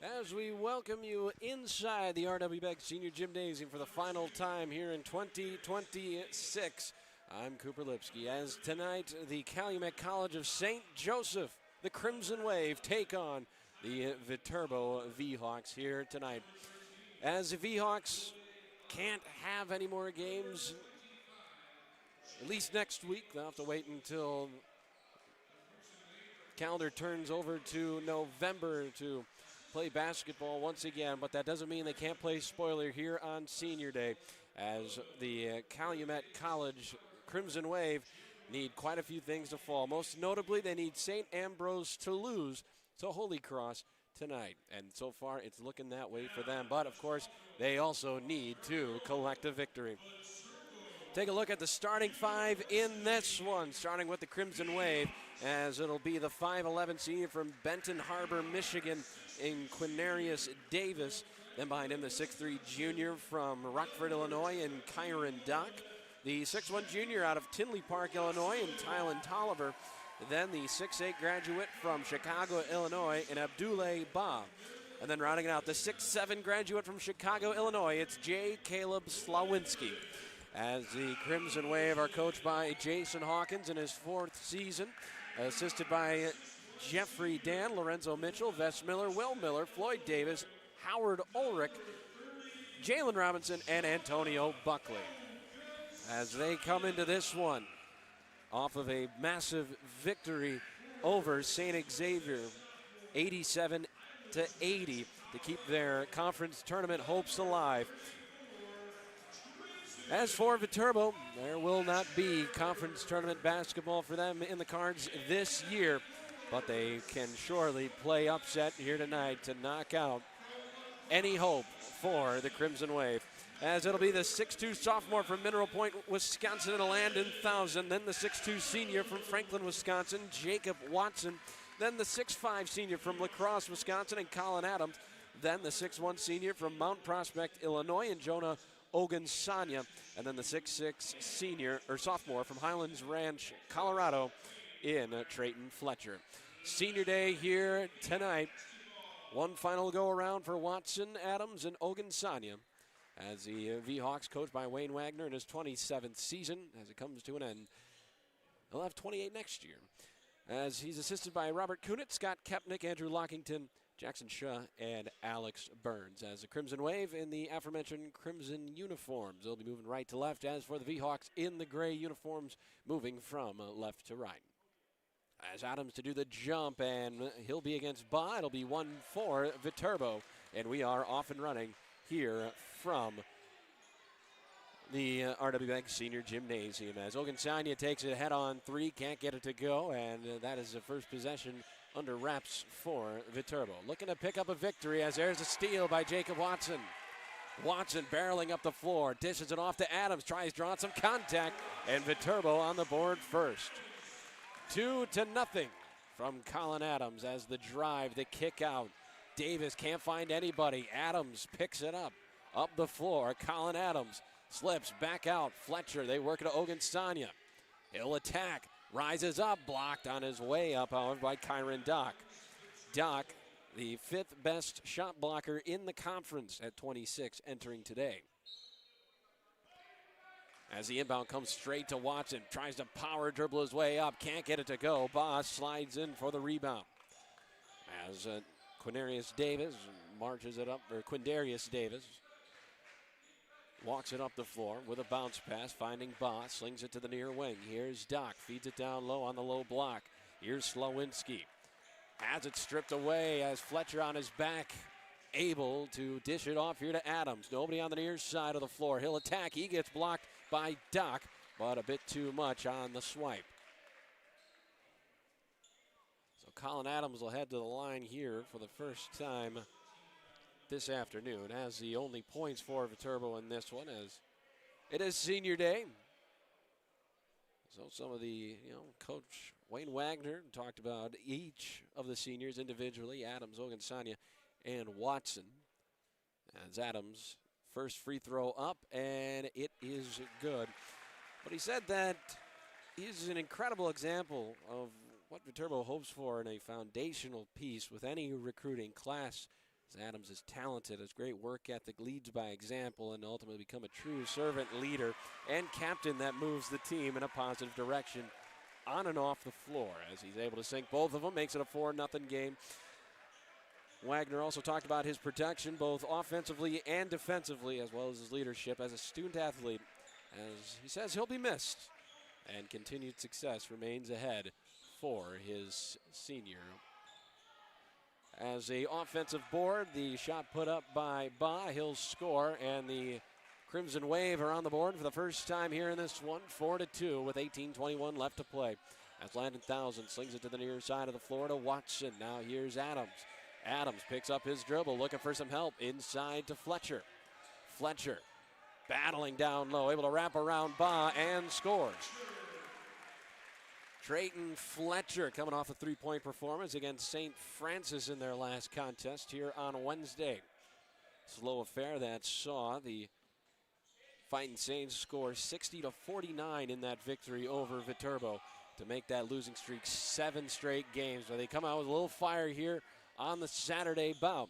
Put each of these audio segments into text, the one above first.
As we welcome you inside the R.W. Beck Senior Gymnasium for the final time here in 2026. I'm Cooper Lipsky. As tonight, the Calumet College of St. Joseph, the Crimson Wave, take on the Viterbo V-Hawks here tonight. As the V-Hawks can't have any more games, at least next week. They'll have to wait until calendar turns over to November to play basketball once again, but that doesn't mean they can't play spoiler here on Senior Day, as the Calumet College Crimson Wave need quite a few things to fall. Most notably, they need St. Ambrose to lose to Holy Cross tonight, and so far it's looking that way for them. But of course, they also need to collect a victory. Take a look at the starting five in this one, starting with the Crimson Wave, as it'll be the 5'11 senior from Benton Harbor, Michigan, in Quinarius Davis. Then behind him, the 6'3 junior from Rockford, Illinois, in Kyron Dock. The 6'1 junior out of Tinley Park, Illinois, in Tylen Tolliver. Then the 6'8 graduate from Chicago, Illinois, in Abdoulaye Ba. And then rounding it out, the 6'7 graduate from Chicago, Illinois, it's J. Caleb Slawinski. As the Crimson Wave are coached by Jason Hawkins in his fourth season, assisted by Jeffrey Dan, Lorenzo Mitchell, Vess Miller, Will Miller, Floyd Davis, Howard Ulrich, Jalen Robinson, and Antonio Buckley. As they come into this one off of a massive victory over St. Xavier, 87-80, to keep their conference tournament hopes alive. As for Viterbo, there will not be conference tournament basketball for them in the cards this year, but they can surely play upset here tonight to knock out any hope for the Crimson Wave. As it'll be the 6'2 sophomore from Mineral Point, Wisconsin, and Landon Thousand. Then the 6'2 senior from Franklin, Wisconsin, Jacob Watson. Then the 6'5 senior from La Crosse, Wisconsin, and Colin Adams. Then the 6'1 senior from Mount Prospect, Illinois, and Jonah Ogunsanya. And then the 6'6 senior or sophomore from Highlands Ranch, Colorado, in Trayton Fletcher. Senior Day here tonight. One final go around for Watson, Adams, and Ogunsanya, as the V-Hawks, coached by Wayne Wagner in his 27th season, as it comes to an end. He'll have 28 next year, as he's assisted by Robert Kunitz, Scott Kepnick, Andrew Lockington, Jackson Shaw, and Alex Burns. As the Crimson Wave in the aforementioned crimson uniforms, they'll be moving right to left. As for the V-Hawks in the gray uniforms, moving from left to right. As Adams to do the jump, and he'll be against Ba. It'll be 1 for Viterbo, and we are off and running here from the R.W. Beck Senior Gymnasium, as Ogunsanya takes it head-on three, can't get it to go, and that is the first possession under wraps for Viterbo. Looking to pick up a victory, as there's a steal by Jacob Watson. Watson barreling up the floor, dishes it off to Adams, tries drawing some contact, and Viterbo on the board first. 2-0 from Colin Adams as the drive, the kick out. Davis can't find anybody. Adams picks it up the floor. Colin Adams slips back out. Fletcher, they work it to Ogunsanya. He'll attack, rises up, blocked on his way up, however, by Kyron Dock. Dock, the fifth best shot blocker in the conference at 26, entering today. As the inbound comes straight to Watson, tries to power dribble his way up, can't get it to go. Boss slides in for the rebound. As Quindarius Davis marches it up, or Quindarius Davis walks it up the floor with a bounce pass, finding Boss, slings it to the near wing. Here's Doc, feeds it down low on the low block. Here's Slawinski. Has it stripped away as Fletcher on his back, able to dish it off here to Adams. Nobody on the near side of the floor. He'll attack. He gets blocked by Doc, but a bit too much on the swipe. So Colin Adams will head to the line here for the first time this afternoon. Has the only points for Viterbo in this one, as it is Senior Day. So some of the, Coach Wayne Wagner talked about each of the seniors individually, Adams, Ogunsanya, and Watson. As Adams, first free throw up, and it is good. But he said that he's an incredible example of what Viterbo hopes for in a foundational piece with any recruiting class Adams is talented, has great work ethic, leads by example, and ultimately become a true servant leader and captain that moves the team in a positive direction on and off the floor. As he's able to sink both of them, makes it a 4-0 game. Wagner also talked about his production, both offensively and defensively, as well as his leadership as a student athlete. As he says, he'll be missed, and continued success remains ahead for his senior. As the offensive board, the shot put up by Ba, he'll score, and the Crimson Wave are on the board for the first time here in this one, 4-2 with 18:21 left to play. As Landon Thousand slings it to the near side of the floor to Watson. Now here's Adams. Adams picks up his dribble, looking for some help inside to Fletcher. Fletcher battling down low, able to wrap around Ba and scores. Drayton Fletcher coming off a three-point performance against St. Francis in their last contest here on Wednesday. Slow affair that saw the Fighting Saints score 60-49 in that victory over Viterbo to make that losing streak 7 straight games. So they come out with a little fire here on the Saturday bout.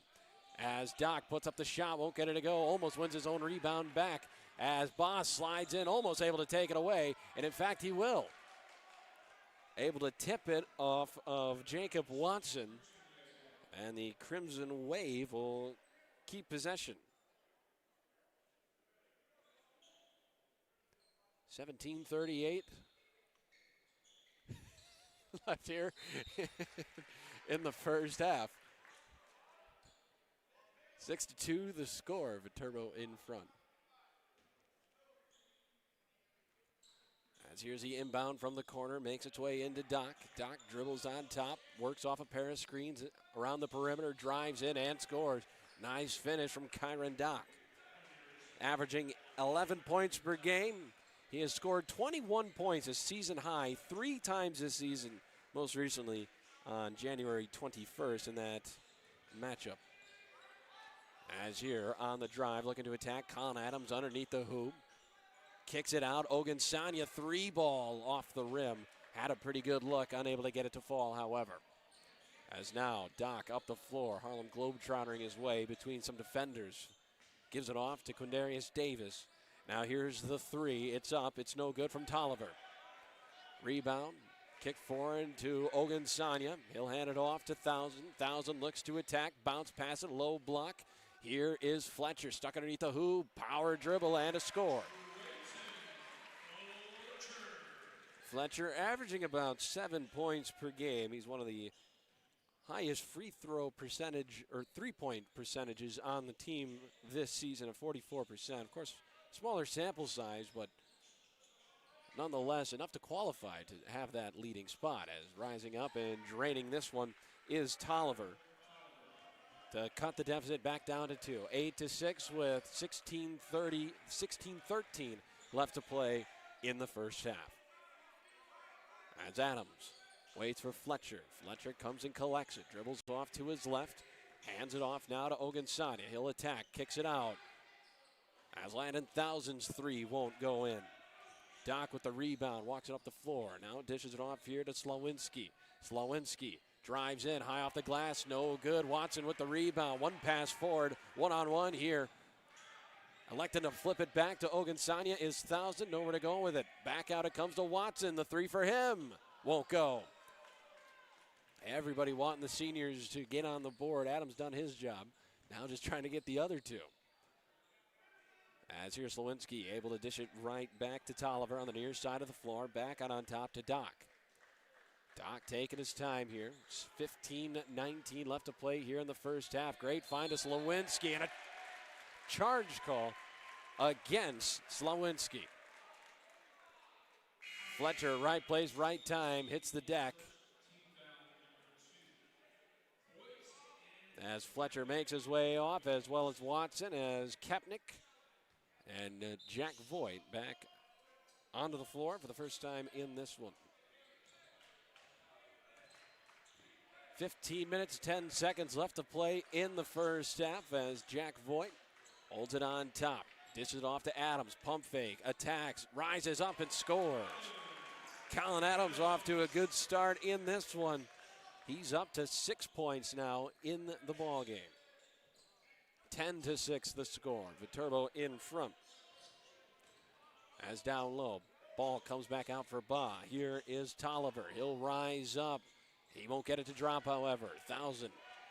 As Doc puts up the shot, won't get it to go, almost wins his own rebound back. As Boss slides in, almost able to take it away, and in fact he will. Able to tip it off of Jacob Watson, and the Crimson Wave will keep possession. 17:38 left here in the first half. 6-2 the score, Viterbo in front. As here's the inbound from the corner, makes its way into Doc. Doc dribbles on top, works off a pair of screens around the perimeter, drives in and scores. Nice finish from Kyron Doc. Averaging 11 points per game. He has scored 21 points, a season high, 3 times this season, most recently on January 21st in that matchup. As here on the drive, looking to attack, Colin Adams underneath the hoop. Kicks it out, Ogunsanya 3-ball off the rim. Had a pretty good look, unable to get it to fall, however. As now, Doc up the floor, Harlem Globetrottering his way between some defenders. Gives it off to Quindarius Davis. Now here's the 3, it's up, it's no good from Tolliver. Rebound, kick forward to Ogunsanya. He'll hand it off to Thousand. Thousand looks to attack, bounce pass it, low block. Here is Fletcher, stuck underneath the hoop, power dribble and a score. Fletcher averaging about 7 points per game. He's one of the highest free throw percentage or 3-point percentages on the team this season at 44%. Of course, smaller sample size, but nonetheless enough to qualify to have that leading spot. As rising up and draining this one is Tolliver to cut the deficit back down to 2. 8-6 with 16:13 left to play in the first half. As Adams waits for Fletcher. Fletcher comes and collects it, dribbles off to his left, hands it off now to Ogunsanya. He'll attack, kicks it out. As Landon Thousand's 3 won't go in. Doc with the rebound, walks it up the floor. Now dishes it off here to Slawinski. Slawinski drives in, high off the glass, no good. Watson with the rebound, 1 pass forward, 1-on-1 here. Electing to flip it back to Ogunsanya is Thousand, nowhere to go with it. Back out it comes to Watson, the 3 for him, won't go. Everybody wanting the seniors to get on the board. Adams done his job, now just trying to get the other 2. As here's Slawinski, able to dish it right back to Tolliver on the near side of the floor, back out on top to Doc. Doc taking his time here. 15-19 left to play here in the first half. Great find to Slawinski and a charge call against Slawinski. Fletcher, right place, right time, hits the deck. As Fletcher makes his way off, as well as Watson, as Kepnick and Jack Voigt back onto the floor for the first time in this one. 15 minutes, 10 seconds left to play in the first half as Jack Voigt holds it on top. Dishes it off to Adams. Pump fake. Attacks. Rises up and scores. Colin Adams off to a good start in this one. He's up to 6 points now in the ball game. 10-6 the score. Viterbo in front. As down low, ball comes back out for Ba. Here is Tolliver. He'll rise up. He won't get it to drop, however. 1,000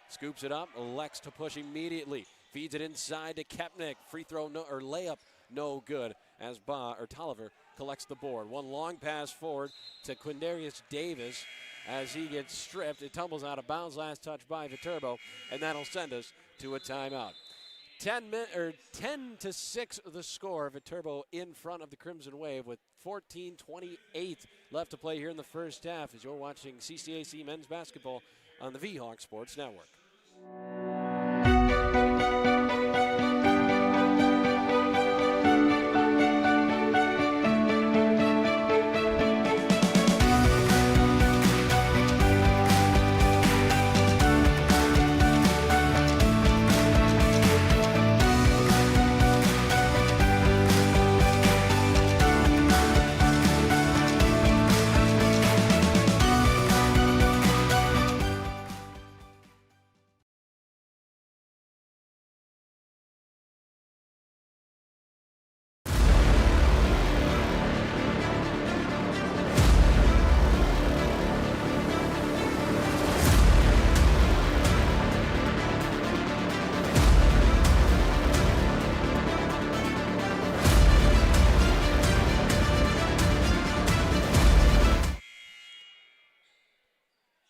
scoops it up, elects to push immediately. Feeds it inside to Kepnick. Free throw or layup, no good. As Tolliver collects the board. One long pass forward to Quindarius Davis. As he gets stripped, it tumbles out of bounds. Last touch by Viterbo, and that'll send us to a timeout. 10-6 the score. Viterbo in front of the Crimson Wave with 14:28 left to play here in the first half as you're watching CCAC men's basketball on the V-Hawk Sports Network.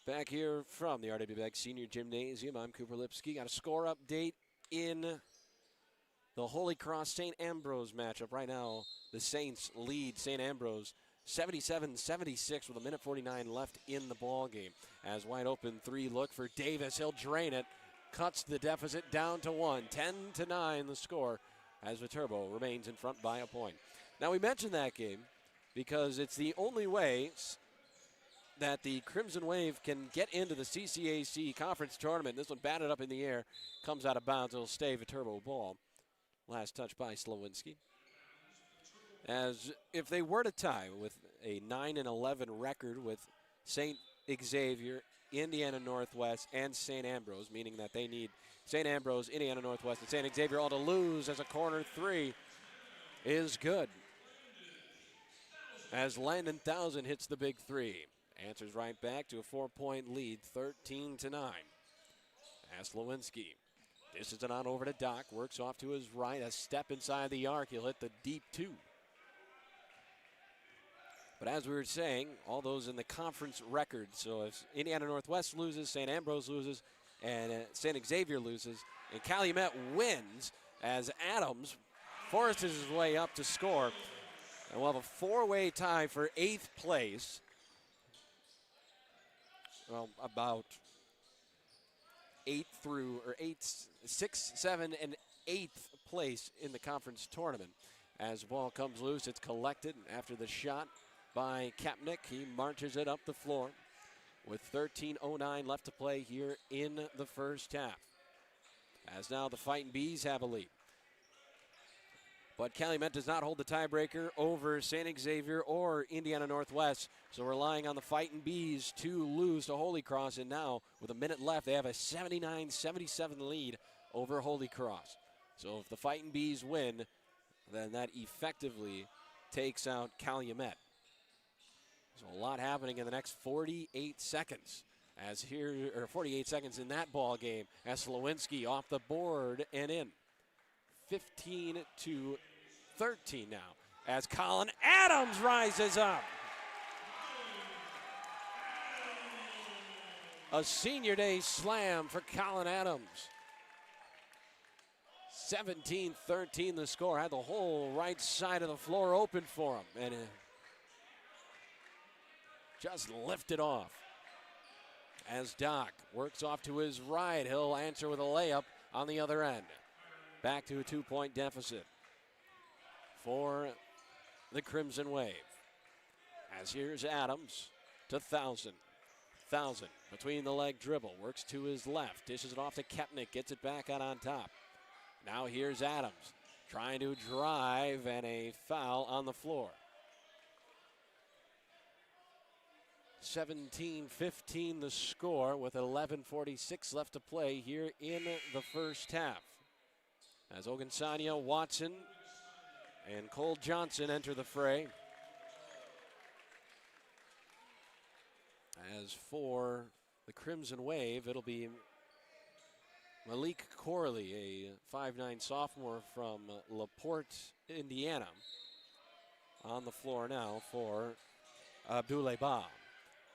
Back here from the RW Begg Senior Gymnasium, I'm Cooper Lipsky. Got a score update in the Holy Cross St. Ambrose matchup. Right now, the Saints lead St. Ambrose 77-76 with 1:49 left in the ball game. As wide open three look for Davis. He'll drain it. Cuts the deficit down to 1. 10-9 the score as Viterbo remains in front by a point. Now we mentioned that game because it's the only way that the Crimson Wave can get into the CCAC conference tournament. This one batted up in the air, comes out of bounds. It'll stay Viterbo ball. Last touch by Slowinski. As if they were to tie with a 9-11 record with St. Xavier, Indiana Northwest, and St. Ambrose, meaning that they need St. Ambrose, Indiana Northwest, and St. Xavier all to lose as a corner three is good. As Landon 1,000 hits the big three. Answers right back to a 4-point lead, 13-9. As Lewinsky dishes it on over to Doc, works off to his right, a step inside the arc. He'll hit the deep two. But as we were saying, all those in the conference record. So if Indiana Northwest loses, St. Ambrose loses, and St. Xavier loses, and Calumet wins as Adams forces his way up to score. And we'll have a four-way tie for 8th place. Well, about 6, 7, and 8th place in the conference tournament. As the ball comes loose, it's collected after the shot by Kepnick. He marches it up the floor with 13:09 left to play here in the first half. As now the Fighting Bees have a lead. But Calumet does not hold the tiebreaker over St. Xavier or Indiana Northwest. So relying on the Fighting Bees to lose to Holy Cross. And now, with a minute left, they have a 79-77 lead over Holy Cross. So if the Fighting Bees win, then that effectively takes out Calumet. So a lot happening in the next 48 seconds. 48 seconds in that ball game as Slowinski off the board and in. 15-13 now as Colin Adams rises up. A senior day slam for Colin Adams. 17-13 the score. Had the whole right side of the floor open for him and just lifted off. As Doc works off to his right, he'll answer with a layup on the other end. Back to a 2-point deficit for the Crimson Wave. As here's Adams to 1,000. 1,000 between the leg dribble, works to his left, dishes it off to Kepnick, gets it back out on top. Now here's Adams trying to drive and a foul on the floor. 17-15 the score with 11:46 left to play here in the first half. as Ogunsanya, Watson, and Cole Johnson enter the fray. As for the Crimson Wave, it'll be Malik Corley, a 5'9" sophomore from LaPorte, Indiana, on the floor now for Abdul-Leba.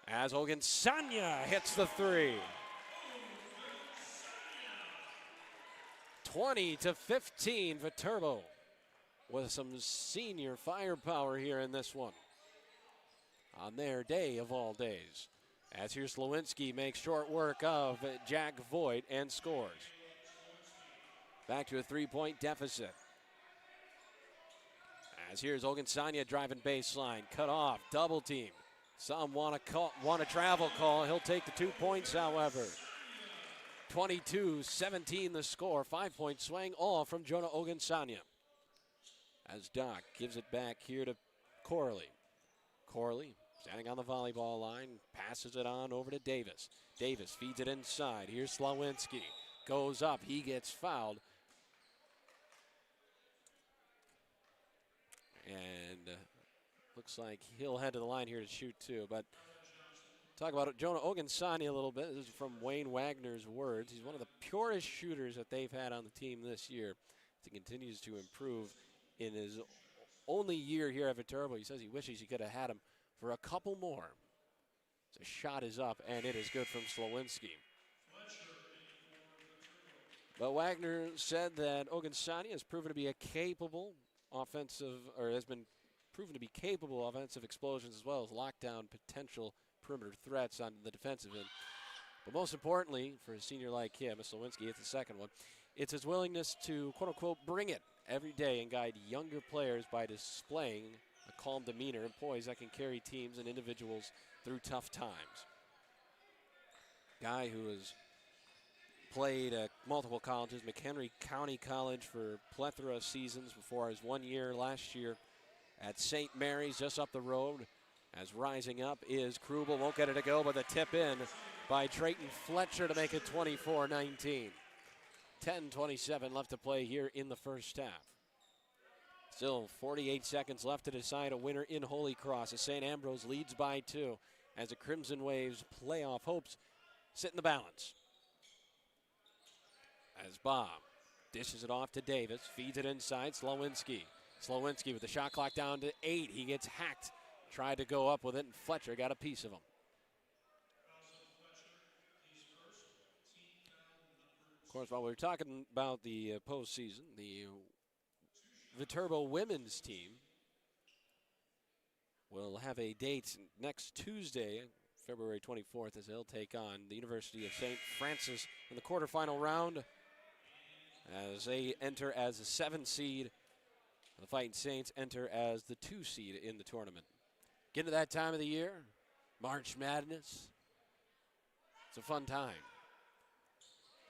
As Ogunsanya hits the three. 20-15, Viterbo with some senior firepower here in this one. On their day of all days. As here's Slowinski makes short work of Jack Voigt and scores. Back to a 3-point deficit. As here's Ogunsanya driving baseline, cut off, double team. Some want a travel call. He'll take the 2 points, however. 22-17 the score. 5-point swing, all from Jonah Ogunsanya. As Doc gives it back here to Corley. Corley standing on the volleyball line, passes it on over to Davis. Davis feeds it inside. Here's Slowinski. Goes up. He gets fouled. And looks like he'll head to the line here to shoot too. But talk about Jonah Ogunsanya a little bit. This is from Wayne Wagner's words. He's one of the purest shooters that they've had on the team this year. He continues to improve in his only year here at Viterbo. He says he wishes he could have had him for a couple more. The shot is up, and it is good from Slowinski. But Wagner said that Ogunsanya has proven to be a capable offensive, or has been proven to be capable offensive explosions as well as lockdown potential perimeter threats on the defensive end. But most importantly, for a senior like him, Slowinski hits the second one, it's his willingness to, quote-unquote, bring it every day and guide younger players by displaying a calm demeanor and poise that can carry teams and individuals through tough times. Guy who has played at multiple colleges, McHenry County College for a plethora of seasons before his 1 year last year at St. Mary's just up the road. As rising up is Krubel, won't get it to go, but the tip in by Trayton Fletcher to make it 24-19. 10:27 left to play here in the first half. Still 48 seconds left to decide a winner in Holy Cross as St. Ambrose leads by 2 as the Crimson Waves playoff hopes sit in the balance. As Bob dishes it off to Davis, feeds it inside, Slowinski. Slowinski with the shot clock down to 8. He gets hacked. Tried to go up with it, and Fletcher got a piece of him. Of course, while we're talking about the postseason, the Viterbo women's team will have a date next Tuesday, February 24th, as they'll take on the University of St. Francis in the quarterfinal round as they enter as a 7 seed. The Fighting Saints enter as the 2 seed in the tournament. Getting to that time of the year, March Madness. It's a fun time.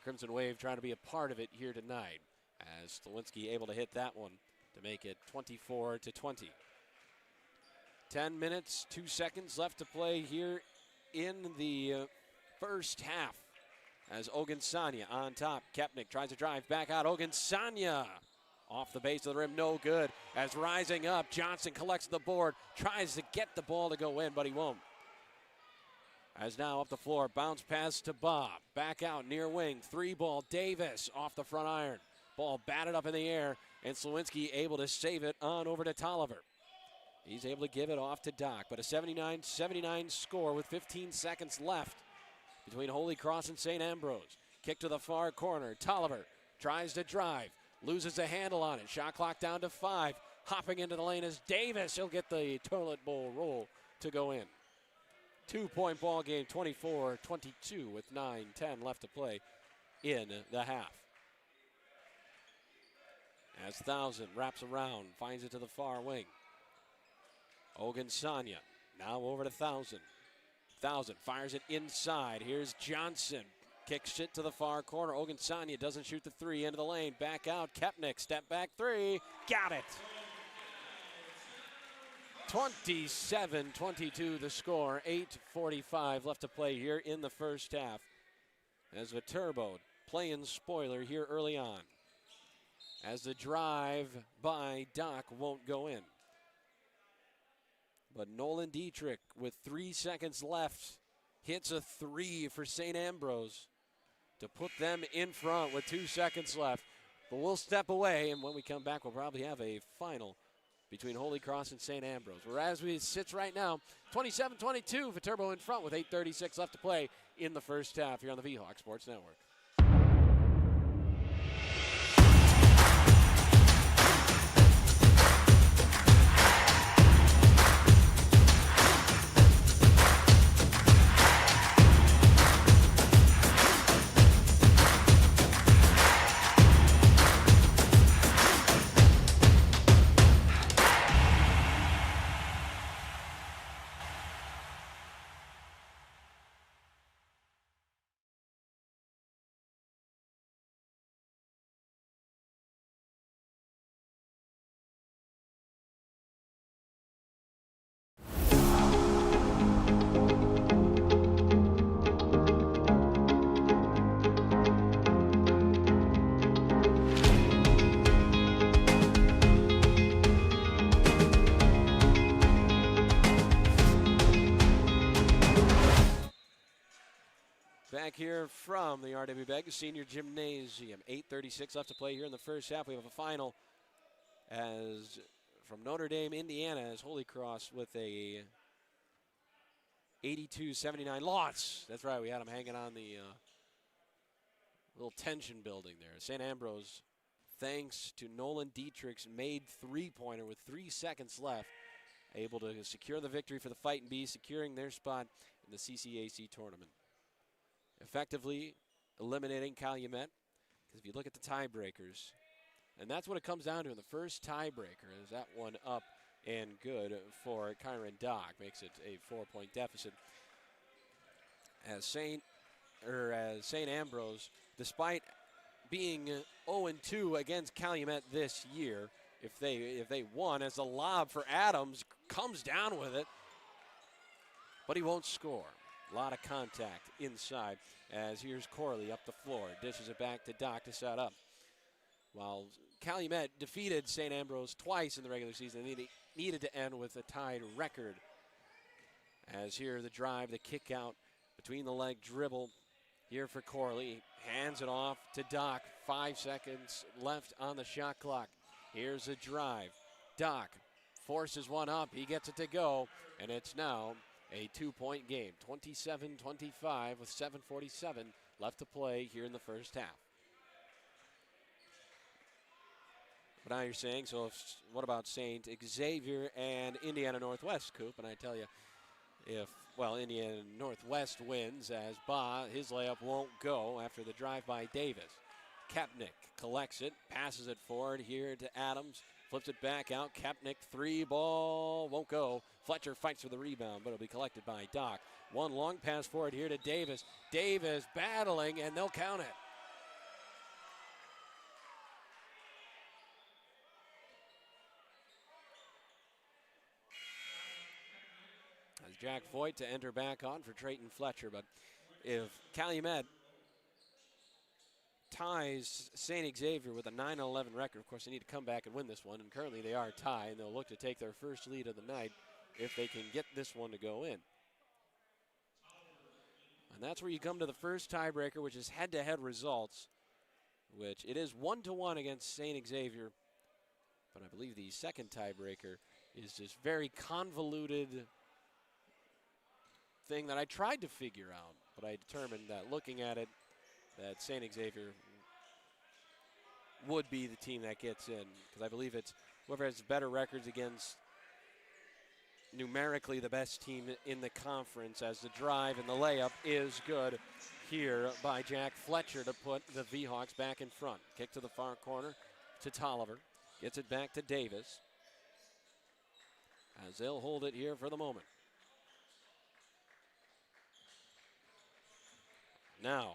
Crimson Wave trying to be a part of it here tonight as Slowinski able to hit that one to make it 24-20. 10 minutes, 2 seconds left to play here in the first half as Ogunsanya on top. Kepnick tries to drive back out. Ogunsanya off the base of the rim, no good. As rising up, Johnson collects the board, tries to get the ball to go in, but he won't. As now up the floor, bounce pass to Bob. Back out, near wing, 3-ball, Davis off the front iron. Ball batted up in the air, and Slowinski able to save it on over to Tolliver. He's able to give it off to Doc, but a 79-79 score with 15 seconds left between Holy Cross and St. Ambrose. Kick to the far corner, Tolliver tries to drive. Loses the handle on it. Shot clock down to 5. Hopping into the lane is Davis. He'll get the toilet bowl roll to go in. 2-point ball game, 24-22 with 9:10 left to play in the half. As Thousand wraps around, finds it to the far wing. Ogunsanya now over to Thousand. Thousand fires it inside. Here's Johnson. Kicks it to the far corner. Ogunsanya doesn't shoot the 3 into the lane. Back out. Kepnick, step back 3. Got it. 27-22 the score. 8:45 left to play here in the first half. As Viterbo playing spoiler here early on. as the drive by Doc won't go in. But Nolan Dietrich, with 3 seconds left, hits a 3 for St. Ambrose to put them in front with 2 seconds left. But we'll step away, and when we come back, we'll probably have a final between Holy Cross and St. Ambrose. Whereas we sit right now, 27-22, Viterbo in front with 8:36 left to play in the first half here on the V-Hawk Sports Network. Back here from the R.W. Begg Senior Gymnasium. 8:36 left to play here in the first half. We have a final as from Notre Dame, Indiana, as Holy Cross with a 82-79 loss. That's right, we had them hanging on the little tension building there. St. Ambrose, thanks to Nolan Dietrich's made three-pointer with 3 seconds left, able to secure the victory for the Fightin' Bees, securing their spot in the CCAC tournament. Effectively eliminating Calumet, because if you look at the tiebreakers, and that's what it comes down to in the first tiebreaker, is that one up and good for Kyron Dock, makes it a 4-point deficit. As St. Ambrose, despite being 0-2 against Calumet this year, if they won, as the lob for Adams comes down with it, but he won't score. A lot of contact inside, as here's Corley up the floor, dishes it back to Doc to set up. While Calumet defeated St. Ambrose twice in the regular season, they needed to end with a tied record. As here the drive, the kick out, between the leg dribble here for Corley. Hands it off to Doc. 5 seconds left on the shot clock. Here's the drive. Doc forces one up. He gets it to go, and it's now a 2-point game. 27-25 with 7:47 left to play here in the first half. But now you're saying, so what about St. Xavier and Indiana Northwest, Coop? And I tell you, if Indiana Northwest wins, as his layup won't go after the drive by Davis. Kepnick collects it, passes it forward here to Adams, flips it back out. Kepnick, 3-ball, won't go. Fletcher fights for the rebound, but it'll be collected by Doc. One long pass forward here to Davis. Davis battling, and they'll count it. As Jack Foyt to enter back on for Trayton Fletcher, but if Calumet ties St. Xavier with a 9-11 record, of course they need to come back and win this one, and currently they are tied, and they'll look to take their first lead of the night if they can get this one to go in. And that's where you come to the first tiebreaker, which is head-to-head results, which it is 1-1 against St. Xavier, but I believe the second tiebreaker is this very convoluted thing that I tried to figure out, but I determined that looking at it, that St. Xavier would be the team that gets in, because I believe it's whoever has better records against numerically the best team in the conference, as the drive and the layup is good here by Jack Fletcher to put the V-Hawks back in front. Kick to the far corner to Tolliver. Gets it back to Davis, as they'll hold it here for the moment. Now,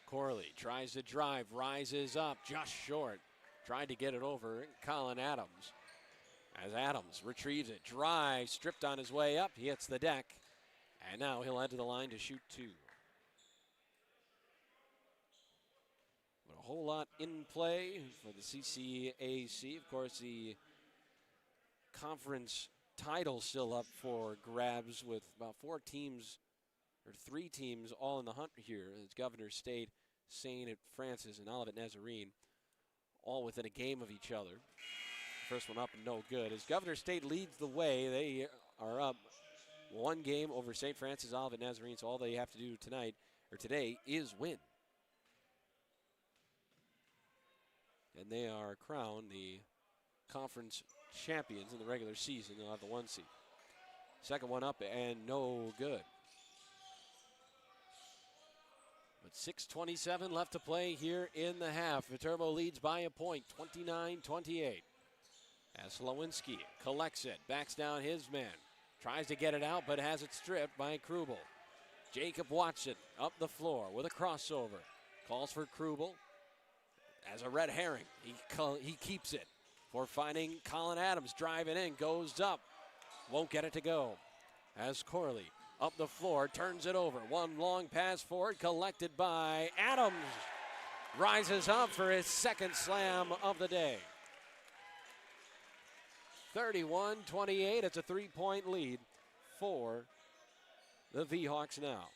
Corley tries to drive, rises up, just short. Tried to get it over Colin Adams. As Adams retrieves it, drives, stripped on his way up. He hits the deck, and now he'll head to the line to shoot two. But a whole lot in play for the CCAC. Of course, the conference title still up for grabs with about 4 teams, or 3 teams, all in the hunt here. It's Governor State, St. Francis, and Olivet Nazarene, all within a game of each other. First one up and no good. As Governor State leads the way, they are up 1 game over St. Francis, Olivet Nazarene, so all they have to do tonight, or today, is win. And they are crowned the conference champions in the regular season. They'll have the 1 seed. Second one up and no good. But 6:27 left to play here in the half. Viterbo leads by a point, 29-28. As Slowinski collects it, backs down his man. Tries to get it out, but has it stripped by Krubel. Jacob Watson up the floor with a crossover. Calls for Krubel as a red herring. He keeps it for finding Colin Adams. Driving in, goes up. Won't get it to go. As Corley up the floor, turns it over. One long pass forward, collected by Adams. Rises up for his second slam of the day. 31-28, it's a 3-point lead for the V-Hawks now.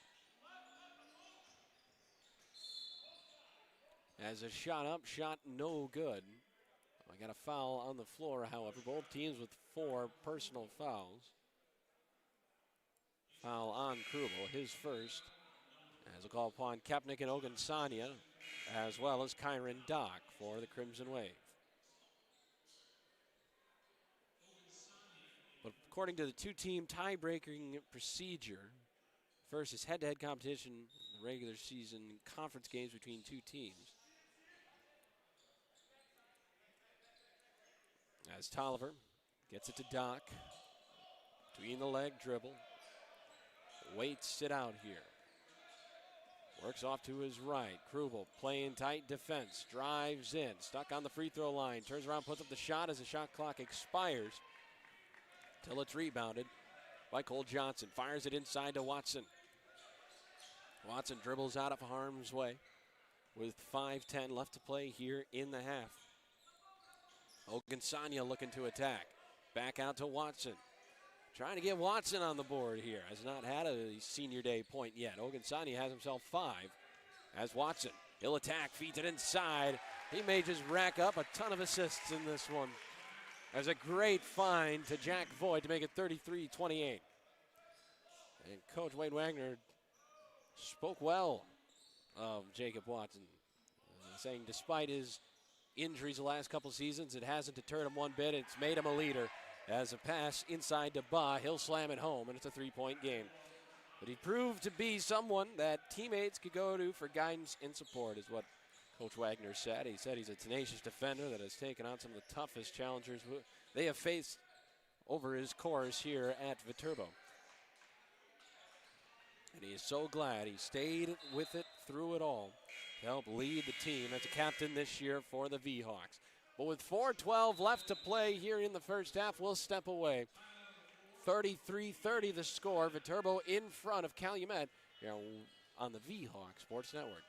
As a shot up, shot no good. I got a foul on the floor, however. Both teams with 4 personal fouls. Foul on Krubel, his first. As a call upon Kepnick and Ogunsanya, as well as Kyron Dock for the Crimson Wave. But according to the 2-team tie-breaking procedure, first is head-to-head competition, regular season conference games between 2 teams. As Tolliver gets it to Dock, between the leg dribble, waits it out here. Works off to his right. Krubel playing tight defense, drives in, stuck on the free throw line, turns around, puts up the shot as the shot clock expires. Till it's rebounded by Cole Johnson. Fires it inside to Watson. Watson dribbles out of harm's way with 5:10 left to play here in the half. Ogunsanya looking to attack. Back out to Watson. Trying to get Watson on the board here. Has not had a senior day point yet. Ogunsanya has himself 5. As Watson, he'll attack, feeds it inside. He may just rack up a ton of assists in this one. As a great find to Jack Voigt to make it 33-28. And Coach Wayne Wagner spoke well of Jacob Watson, saying despite his injuries the last couple seasons, it hasn't deterred him one bit. It's made him a leader. As a pass inside to Ba, he'll slam it home, and it's a 3-point game. But he proved to be someone that teammates could go to for guidance and support, is what Coach Wagner said. He said he's a tenacious defender that has taken on some of the toughest challengers they have faced over his course here at Viterbo. And he is so glad he stayed with it through it all to help lead the team as a captain this year for the V-Hawks. But with 4:12 left to play here in the first half, we'll step away. 33-30 the score. Viterbo in front of Calumet here on the V-Hawk Sports Network.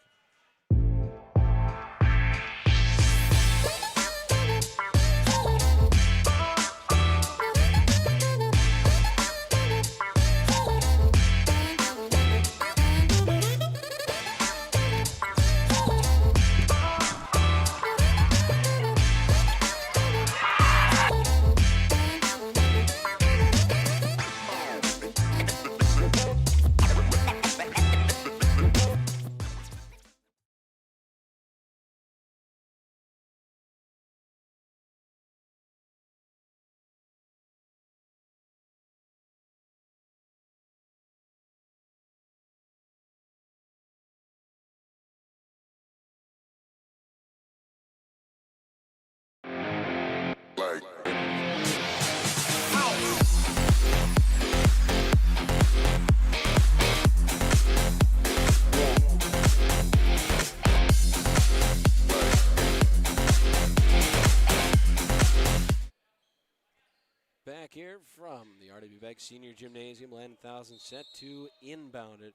Back here from the RW Beck Senior Gymnasium, Landon Thousand set to inbound it.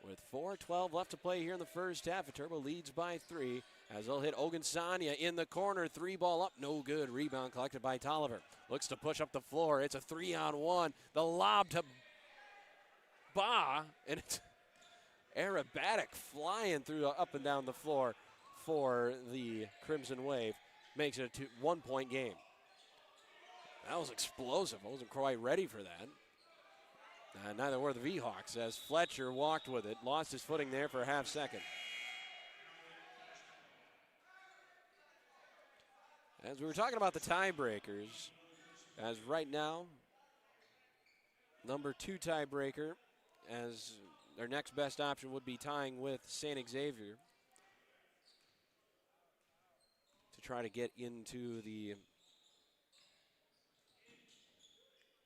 With 4:12 left to play here in the first half, Viterbo leads by 3. as they'll hit Ogunsanya in the corner. 3-ball up, no good. Rebound collected by Tolliver. Looks to push up the floor. It's a 3-on-1. The lob to Ba, and it's aerobatic flying through up and down the floor for the Crimson Wave. Makes it a 1-point game. That was explosive. I wasn't quite ready for that. Neither were the V-Hawks, as Fletcher walked with it, lost his footing there for a half second. As we were talking about the tiebreakers, as right now, number 2 tiebreaker, as their next best option would be tying with St. Xavier to try to get into the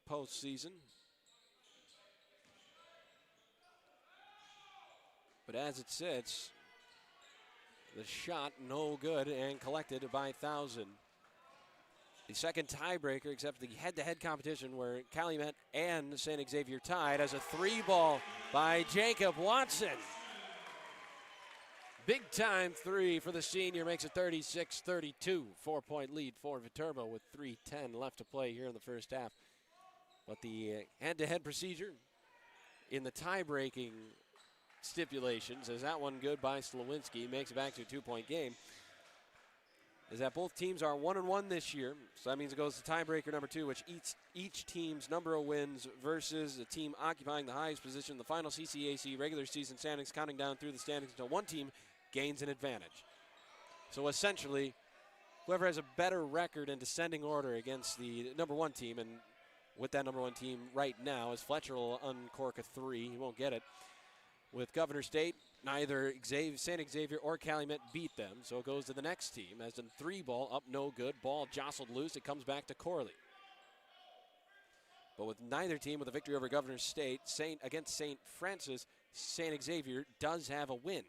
postseason. But as it sits, the shot no good and collected by Thousand. The second tiebreaker, except the head-to-head competition where Calumet and St. Xavier tied, as a 3-ball by Jacob Watson. Big-time 3 for the senior, makes it 36-32. 4-point lead for Viterbo with 3:10 left to play here in the first half. But the head-to-head procedure in the tie-breaking stipulations, is that one good by Slowinski, makes it back to a 2-point game, is that both teams are 1-1 this year. So that means it goes to tiebreaker number 2, which each team's number of wins versus the team occupying the highest position in the final CCAC regular season standings, counting down through the standings until one team gains an advantage. So essentially, whoever has a better record in descending order against the number 1 team, and with that number 1 team right now, as Fletcher will uncork a 3, he won't get it. With Governor State, neither St. Xavier or Calumet beat them, so it goes to the next team. As in 3-ball up, no good. Ball jostled loose. It comes back to Corley. But with neither team with a victory over Governor State, against St. Francis, St. Xavier does have a win,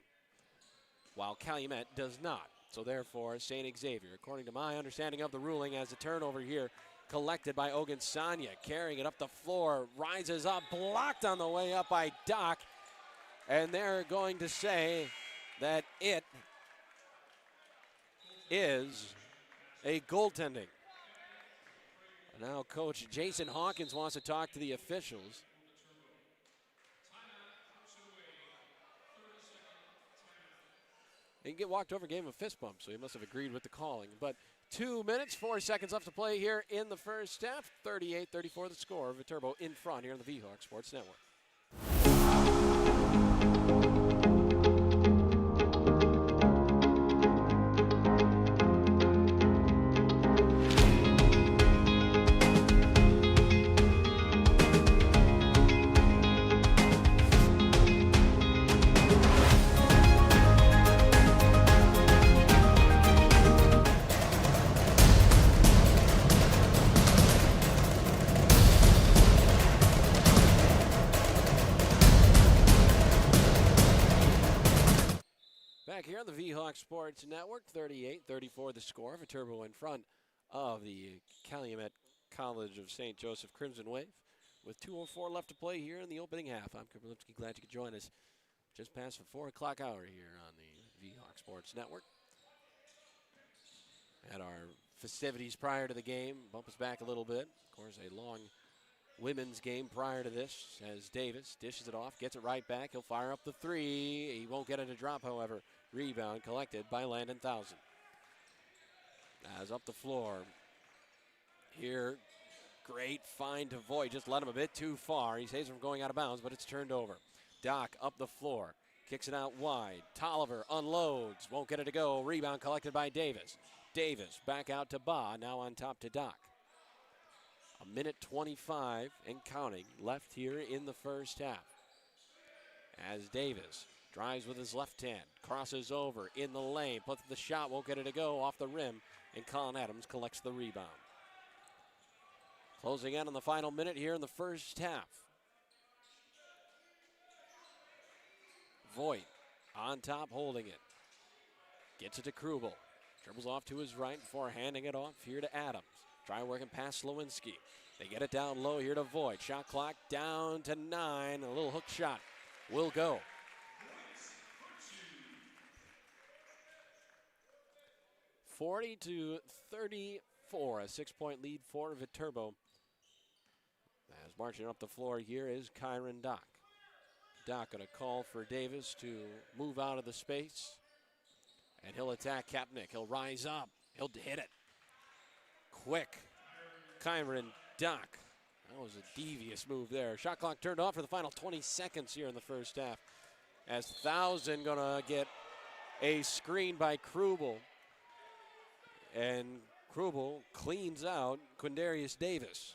while Calumet does not. So therefore, St. Xavier, according to my understanding of the ruling, as a turnover here collected by Ogunsanya, carrying it up the floor, rises up, blocked on the way up by Doc. And they're going to say that it is a goaltending. Now Coach Jason Hawkins wants to talk to the officials. He can get walked over, gave him a fist bump, so he must have agreed with the calling. But 2 minutes, 4 seconds left to play here in the first half. 38-34 the score. Viterbo in front here on the V-Hawk Sports Network. Back here on the V-Hawk Sports Network, 38-34 the score. Viterbo in front of the Calumet College of St. Joseph Crimson Wave with 2:04 left to play here in the opening half. I'm Cooper Lipsky, glad you could join us just past the 4 o'clock hour here on the V-Hawk Sports Network. Had our festivities prior to the game, bump us back a little bit. Of course, a long women's game prior to this, as Davis dishes it off, gets it right back. He'll fire up the 3. He won't get it to drop, however. Rebound collected by Landon Thousand. As up the floor. Here, great find to Voigt. Just let him a bit too far. He saves him from going out of bounds, but it's turned over. Doc up the floor. Kicks it out wide. Tolliver unloads. Won't get it to go. Rebound collected by Davis. Davis back out to Ba. Now on top to Doc. 1:25 and counting left here in the first half. As Davis drives with his left hand, crosses over in the lane, puts the shot, won't get it to go off the rim, and Colin Adams collects the rebound. Closing in on the final minute here in the first half. Voigt on top, holding it. Gets it to Krubel. Dribbles off to his right before handing it off here to Adams. Try working past Slowinski. They get it down low here to Voigt. Shot clock down to 9. A little hook shot will go. 40-34, a 6-point lead for Viterbo. As marching up the floor here is Kyron Dock. Dock going to call for Davis to move out of the space. And he'll attack Kapnick. He'll rise up. He'll hit it. Quick. Kyron Dock. That was a devious move there. Shot clock turned off for the final 20 seconds here in the first half. As Thousand going to get a screen by Krubel. And Krubel cleans out Quindarius Davis.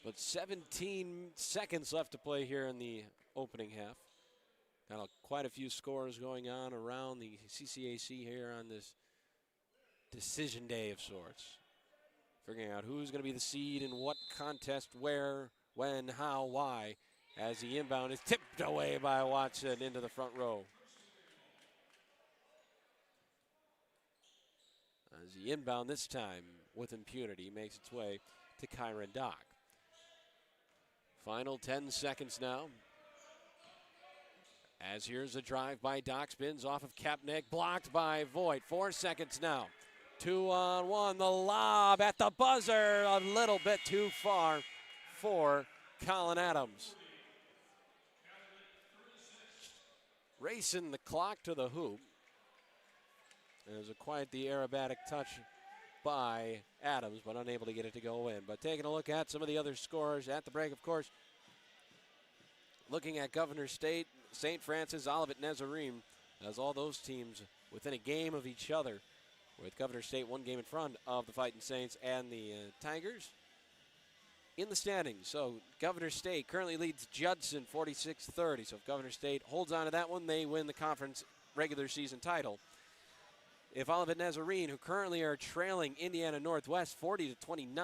But 17 seconds left to play here in the opening half. Got quite a few scores going on around the CCAC here on this decision day of sorts. Figuring out who's going to be the seed in what contest, where, when, how, why, as the inbound is tipped away by Watson into the front row. As the inbound this time with impunity makes its way to Kyron Dock. Final 10 seconds now. As here's a drive by Dock, spins off of Kapnick, blocked by Voigt. 4 seconds now. 2-on-1, the lob at the buzzer, a little bit too far for Colin Adams. Racing the clock to the hoop. There's a quite the aerobatic touch by Adams, but unable to get it to go in. But taking a look at some of the other scores at the break, of course, looking at Governor State, St. Francis, Olivet, Nazarene, as all those teams within a game of each other, with Governor State 1 game in front of the Fighting Saints and the Tigers in the standings. So Governor State currently leads Judson 46-30. So if Governor State holds on to that one, they win the conference regular season title. If Olivet Nazarene, who currently are trailing Indiana Northwest 40-29,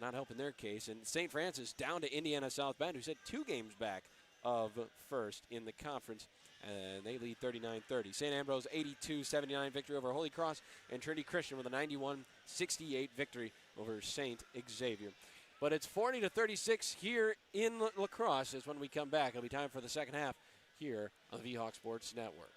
not helping their case, and St. Francis down to Indiana South Bend, who said 2 games back of first in the conference, and they lead 39-30. St. Ambrose 82-79 victory over Holy Cross, and Trinity Christian with a 91-68 victory over St. Xavier. But it's 40-36 here in La Crosse. As when we come back, it'll be time for the second half here on the VHawk Sports Network.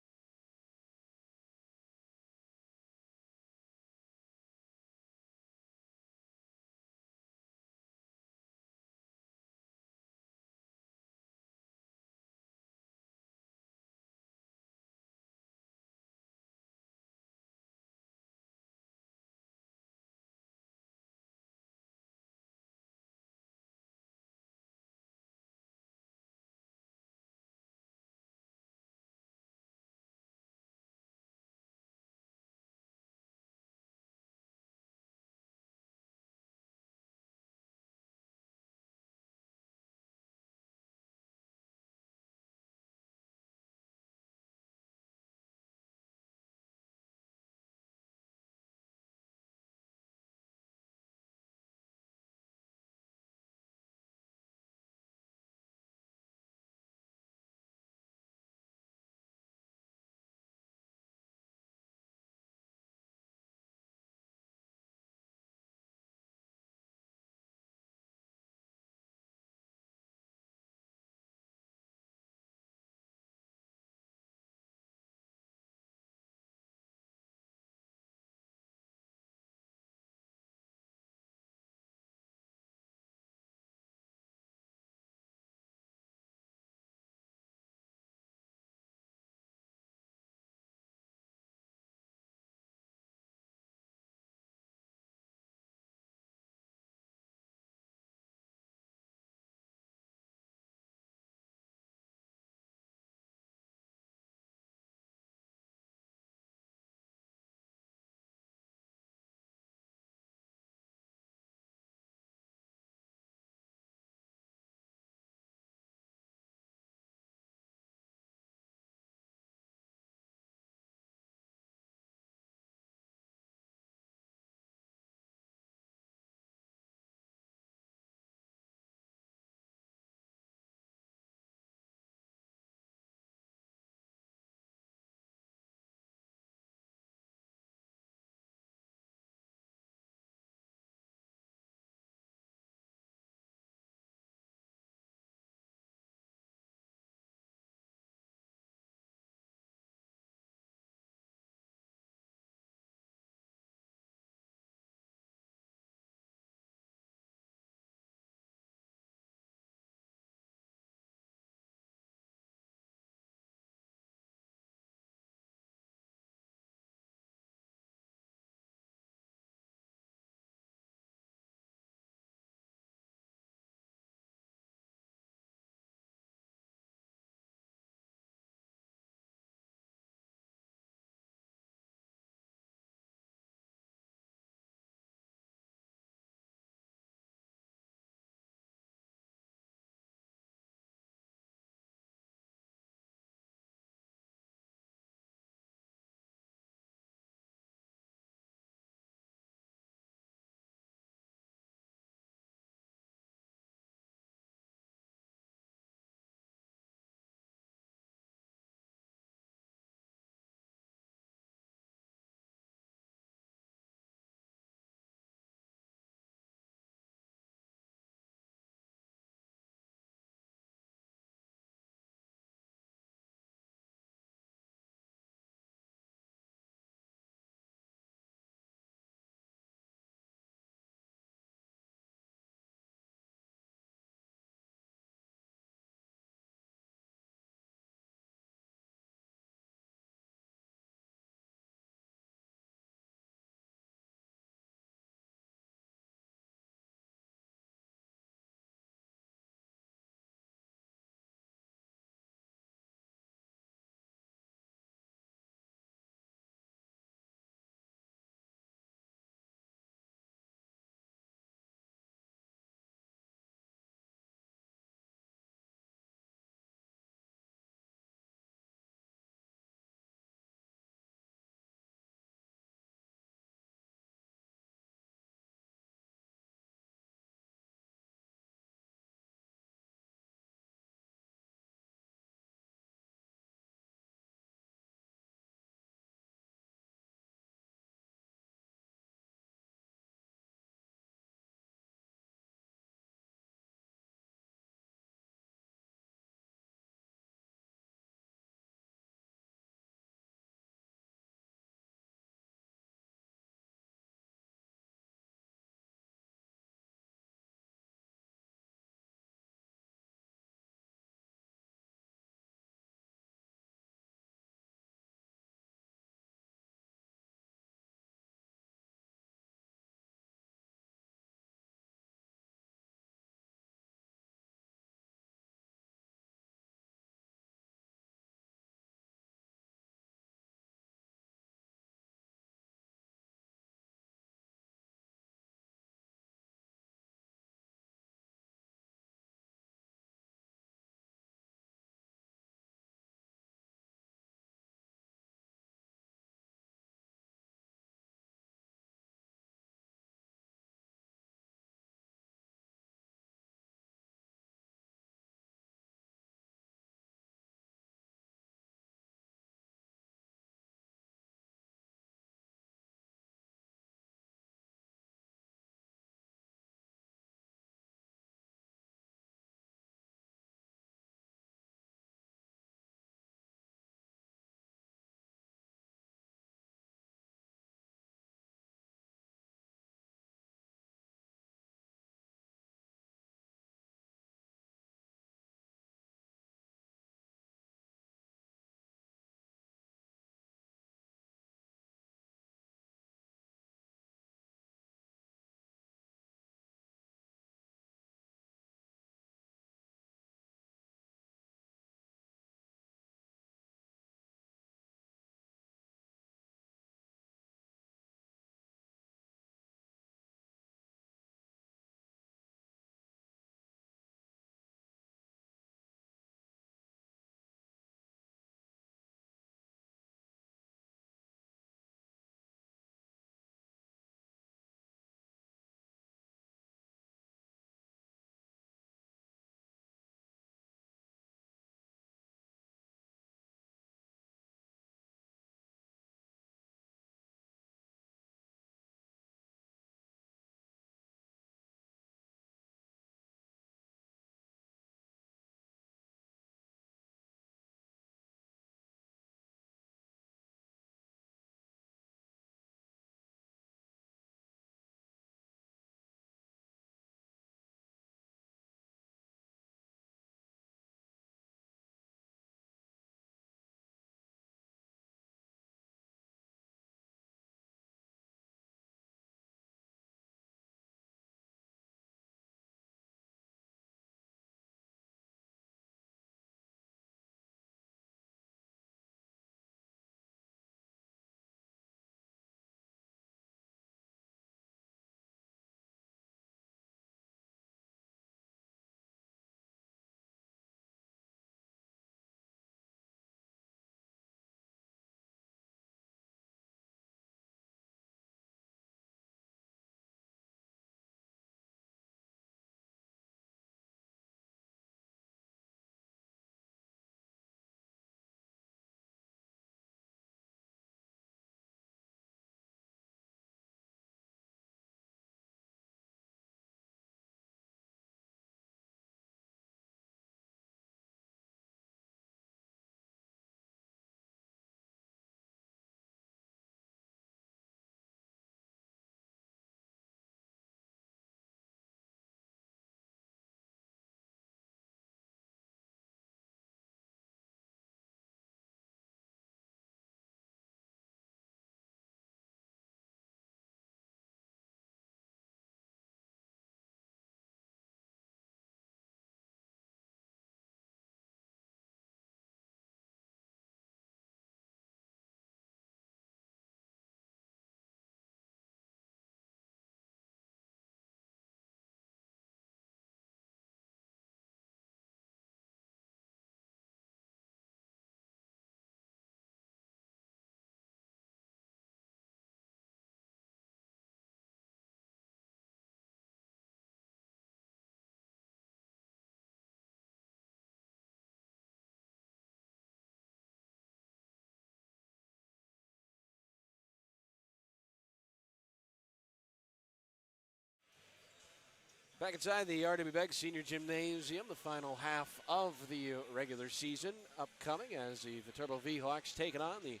Back inside the R.W. Begg Senior Gymnasium, the final half of the regular season upcoming as the Viterbo V-Hawks taking on the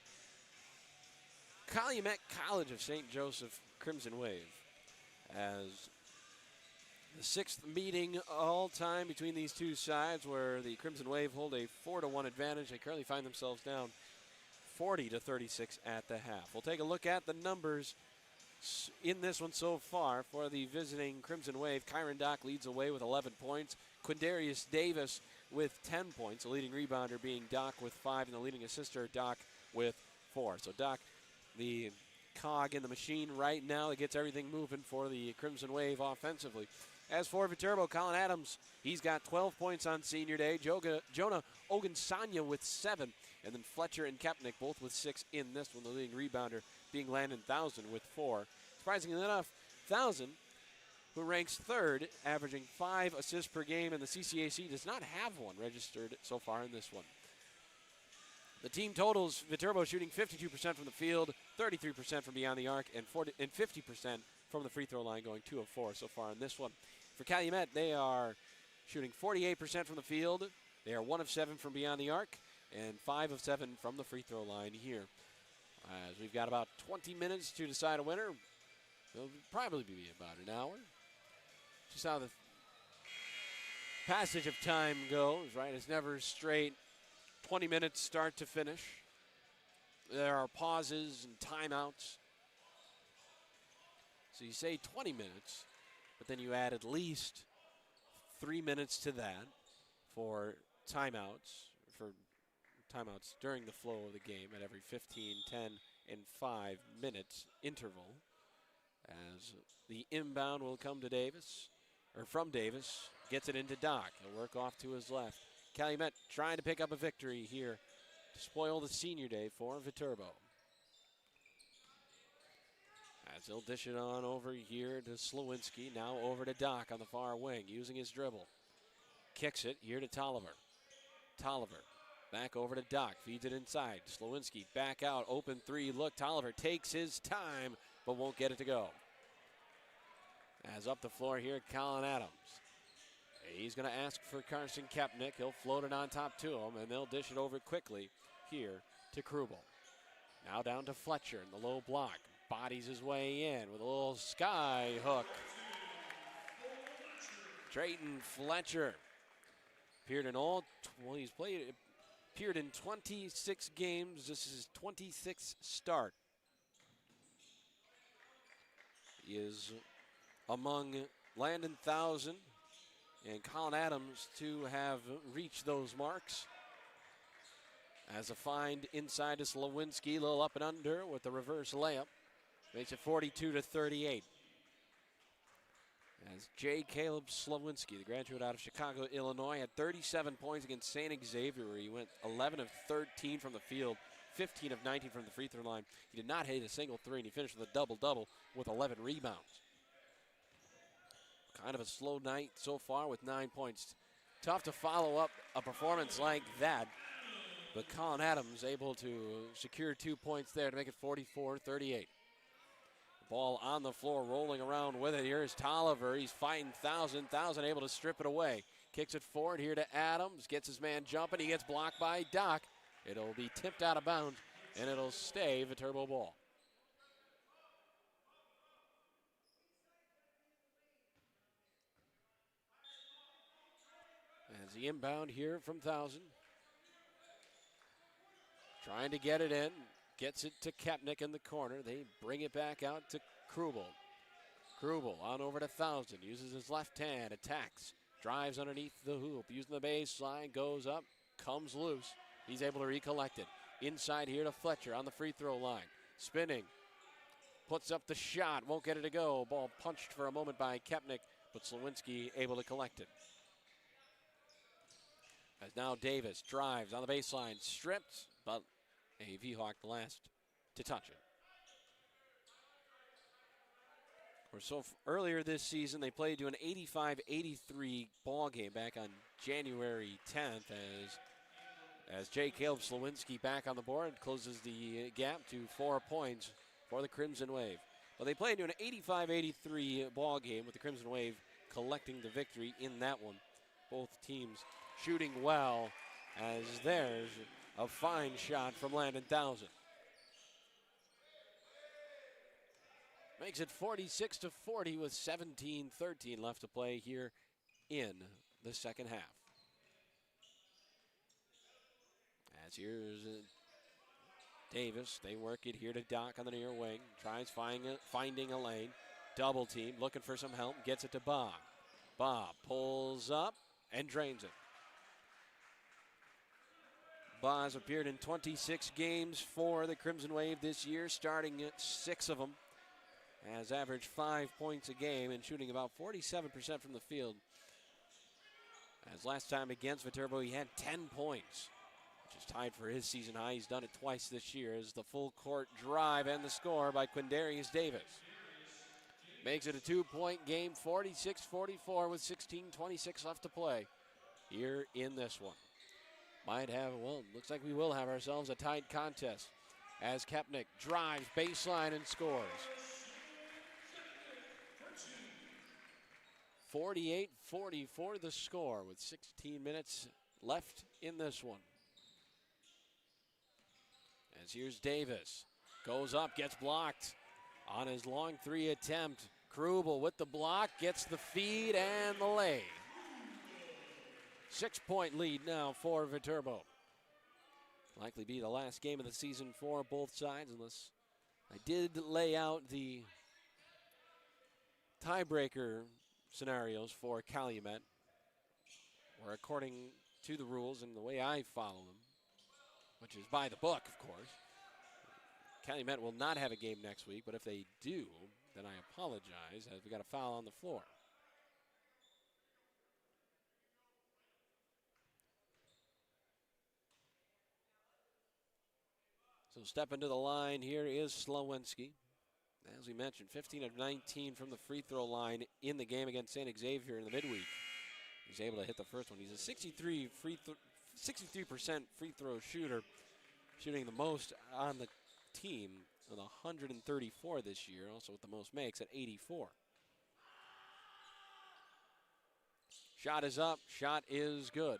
Calumet College of St. Joseph Crimson Wave. As the sixth meeting all time between these two sides, where the Crimson Wave hold a 4-1 advantage. They currently find themselves down 40-36 at the half. We'll take a look at the numbers in this one so far for the visiting Crimson Wave. Kyron Dock leads away with 11 points. Quindarius Davis with 10 points. The leading rebounder being Dock with 5, and the leading assister Dock with 4. So Dock, the cog in the machine right now that gets everything moving for the Crimson Wave offensively. As for Viterbo, Colin Adams, he's got 12 points on senior day. Jonah Ogunsanya with 7. And then Fletcher and Kepnick both with 6 in this one. The leading rebounder being Landon Thousand with 4. Surprisingly enough, Thousand, who ranks 3rd, averaging 5 assists per game in the CCAC, does not have one registered so far in this one. The team totals, Viterbo shooting 52% from the field, 33% from beyond the arc, and 50% from the free throw line, going 2 of 4 so far in this one. For Calumet, they are shooting 48% from the field. They are 1 of 7 from beyond the arc, and 5 of 7 from the free throw line here. As we've got about 20 minutes to decide a winner. It'll probably be about an hour. Just how the passage of time goes, right? It's never straight 20 minutes start to finish. There are pauses and timeouts. So you say 20 minutes, but then you add at least 3 minutes to that for timeouts during the flow of the game at every 15, 10, and 5 minutes interval. As the inbound will come to Davis, or from Davis, gets it into Dock. He'll work off to his left. Calumet trying to pick up a victory here to spoil the senior day for Viterbo. As he'll dish it on over here to Slowinski, now over to Dock on the far wing, using his dribble. Kicks it here to Tolliver. Tolliver back over to Dock, feeds it inside. Slowinski back out, open 3 look. Tolliver takes his time, but won't get it to go. As up the floor here, Colin Adams. He's going to ask for Carson Kepnick. He'll float it on top to him, and they'll dish it over quickly here to Krubel. Now down to Fletcher in the low block. Bodies his way in with a little sky hook. Drayton Fletcher appeared in appeared in 26 games. This is his 26th start. He is among Landon Thousand and Colin Adams to have reached those marks. As a find inside to Slowinski, a little up and under with the reverse layup. Makes it 42-38. As J. Caleb Slowinski, the graduate out of Chicago, Illinois, had 37 points against St. Xavier, where he went 11 of 13 from the field, 15 of 19 from the free throw line. He did not hit a single 3, and he finished with a double-double with 11 rebounds. Kind of a slow night so far with 9 points. Tough to follow up a performance like that, but Colin Adams able to secure 2 points there to make it 44-38. Ball on the floor, rolling around with it. Here's Tolliver. He's fighting Thousand. Thousand able to strip it away. Kicks it forward here to Adams. Gets his man jumping. He gets blocked by Dock. It'll be tipped out of bounds, and it'll stay Viterbo ball. As the inbound here from Thousand. Trying to get it in. Gets it to Kepnick in the corner. They bring it back out to Krubel. Krubel on over to Thousand. Uses his left hand. Attacks. Drives underneath the hoop. Using the baseline. Goes up. Comes loose. He's able to recollect it. Inside here to Fletcher on the free throw line. Spinning. Puts up the shot. Won't get it to go. Ball punched for a moment by Kepnick, but Slowinski able to collect it. As now Davis drives on the baseline. Stripped, but a V-Hawk the last to touch it. Earlier this season, they played to an 85-83 ball game back on January 10th as J. Caleb Slowinski back on the board closes the gap to 4 points for the Crimson Wave. But they played to an 85-83 ball game with the Crimson Wave collecting the victory in that one. Both teams shooting well, as there's a fine shot from Landon Townsend. Makes it 46-40 with 17-13 left to play here in the second half. As here's Davis. They work it here to Doc on the near wing. Tries finding a lane. Double team, looking for some help. Gets it to Bob. Bob pulls up and drains it. Bob has appeared in 26 games for the Crimson Wave this year, starting at 6 of them. Has averaged 5 points a game and shooting about 47% from the field. As last time against Viterbo, he had 10 points, which is tied for his season high. He's done it twice this year as the full court drive and the score by Quindarius Davis. Makes it a 2-point game, 46-44 with 16:26 left to play here in this one. Might have, well, looks like we will have ourselves a tied contest as Kepnick drives baseline and scores. 48-44 the score with 16 minutes left in this one. As here's Davis. Goes up, gets blocked on his long 3 attempt. Krubel with the block, gets the feed and the lay. 6-point lead now for Viterbo. Likely be the last game of the season for both sides, unless I did lay out the tiebreaker scenarios for Calumet, where according to the rules and the way I follow them, which is by the book, of course, Calumet will not have a game next week, but if they do, then I apologize, as we got a foul on the floor. So stepping to the line here is Slowinski. As we mentioned, 15 of 19 from the free throw line in the game against St. Xavier in the midweek. He's able to hit the first one. He's a 63% free throw shooter, shooting the most on the team with 134 this year, also with the most makes at 84. Shot is up, shot is good.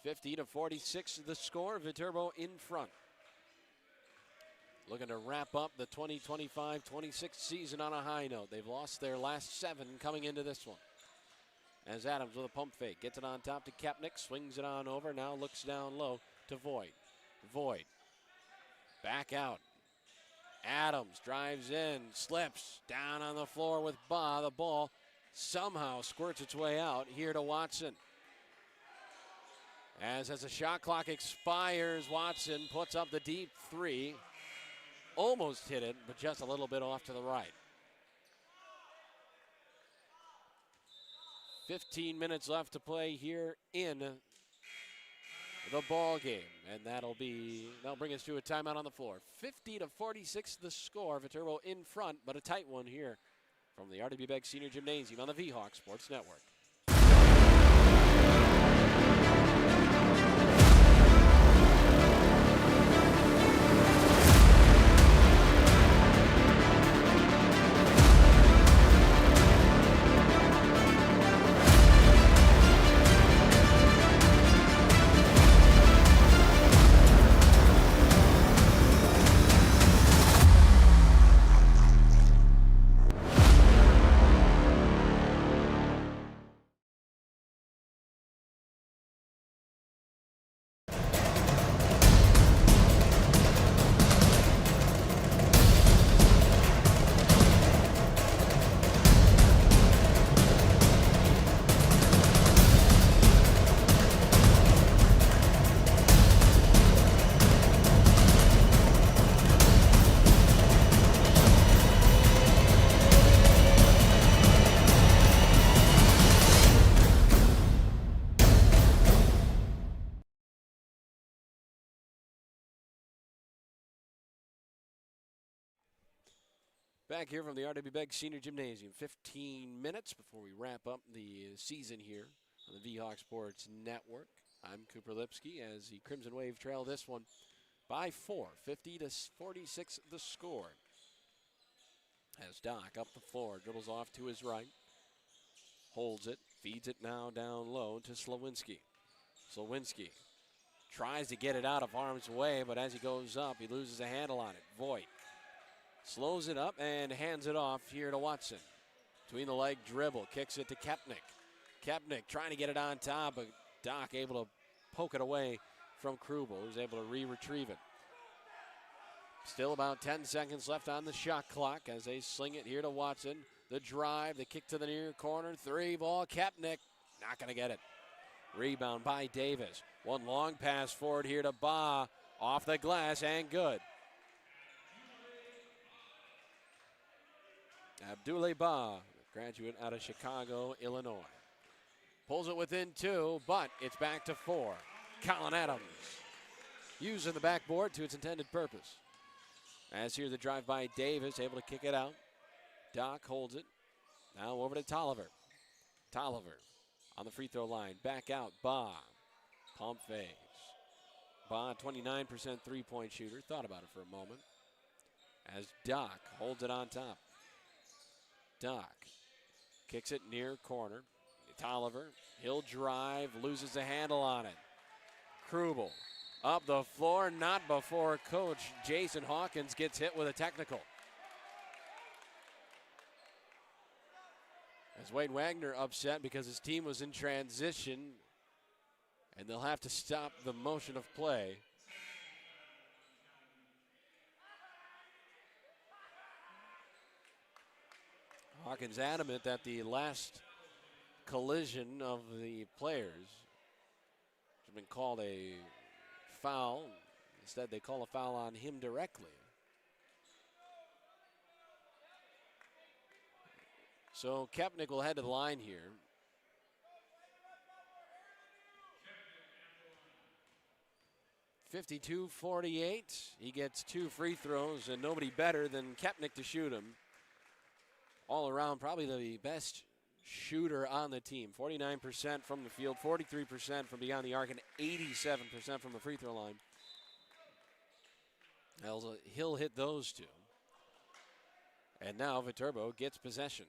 50-46 the score, Viterbo in front. Looking to wrap up the 2025-26 season on a high note. They've lost their last 7 coming into this one. As Adams with a pump fake, gets it on top to Kepnick, swings it on over, now looks down low to Voigt. Voigt, back out. Adams drives in, slips, down on the floor with Ba. The ball somehow squirts its way out here to Watson. As the shot clock expires, Watson puts up the deep 3. Almost hit it, but just a little bit off to the right. 15 minutes left to play here in the ball game, and that'll bring us to a timeout on the floor. 50-46 the score. Viterbo in front, but a tight one here from the RW Begg Senior Gymnasium on the V-Hawk Sports Network. Back here from the RW Begg Senior Gymnasium. 15 minutes before we wrap up the season here on the V-Hawk Sports Network. I'm Cooper Lipsky as the Crimson Wave trail this one by 4. 50-46 the score. As Davis. Doc up the floor, dribbles off to his right. Holds it, feeds it now down low to Slowinski. Slowinski tries to get it out of harm's way, but as he goes up, he loses a handle on it. Voigt slows it up and hands it off here to Watson. Between the leg dribble, kicks it to Kepnick. Kepnick trying to get it on top, but Doc able to poke it away from Krubel, who's able to retrieve it. Still about 10 seconds left on the shot clock as they sling it here to Watson. The drive, the kick to the near corner, three ball, Kepnick, not going to get it. Rebound by Davis. One long pass forward here to Ba, off the glass and good. Abdoulaye Ba, graduate out of Chicago, Illinois. Pulls it within two, but it's back to four. Colin Adams using the backboard to its intended purpose. As here the drive by Davis, able to kick it out. Doc holds it. Now over to Tolliver. Tolliver on the free throw line. Back out, Ba. Pump fakes. Ba, 29% three-point shooter. Thought about it for a moment. As Doc holds it on top. Doc kicks it near corner. Tolliver, he'll drive, loses the handle on it. Krubel up the floor, not before Coach Jason Hawkins gets hit with a technical. As Wade Wagner upset because his team was in transition and they'll have to stop the motion of play. Hawkins adamant that the last collision of the players has been called a foul. Instead, they call a foul on him directly. So Kepnick will head to the line here. .52-48. He gets two free throws and nobody better than Kepnick to shoot him. All around, probably the best shooter on the team. 49% from the field, 43% from beyond the arc, and 87% from the free throw line. He'll hit those two. And now Viterbo gets possession.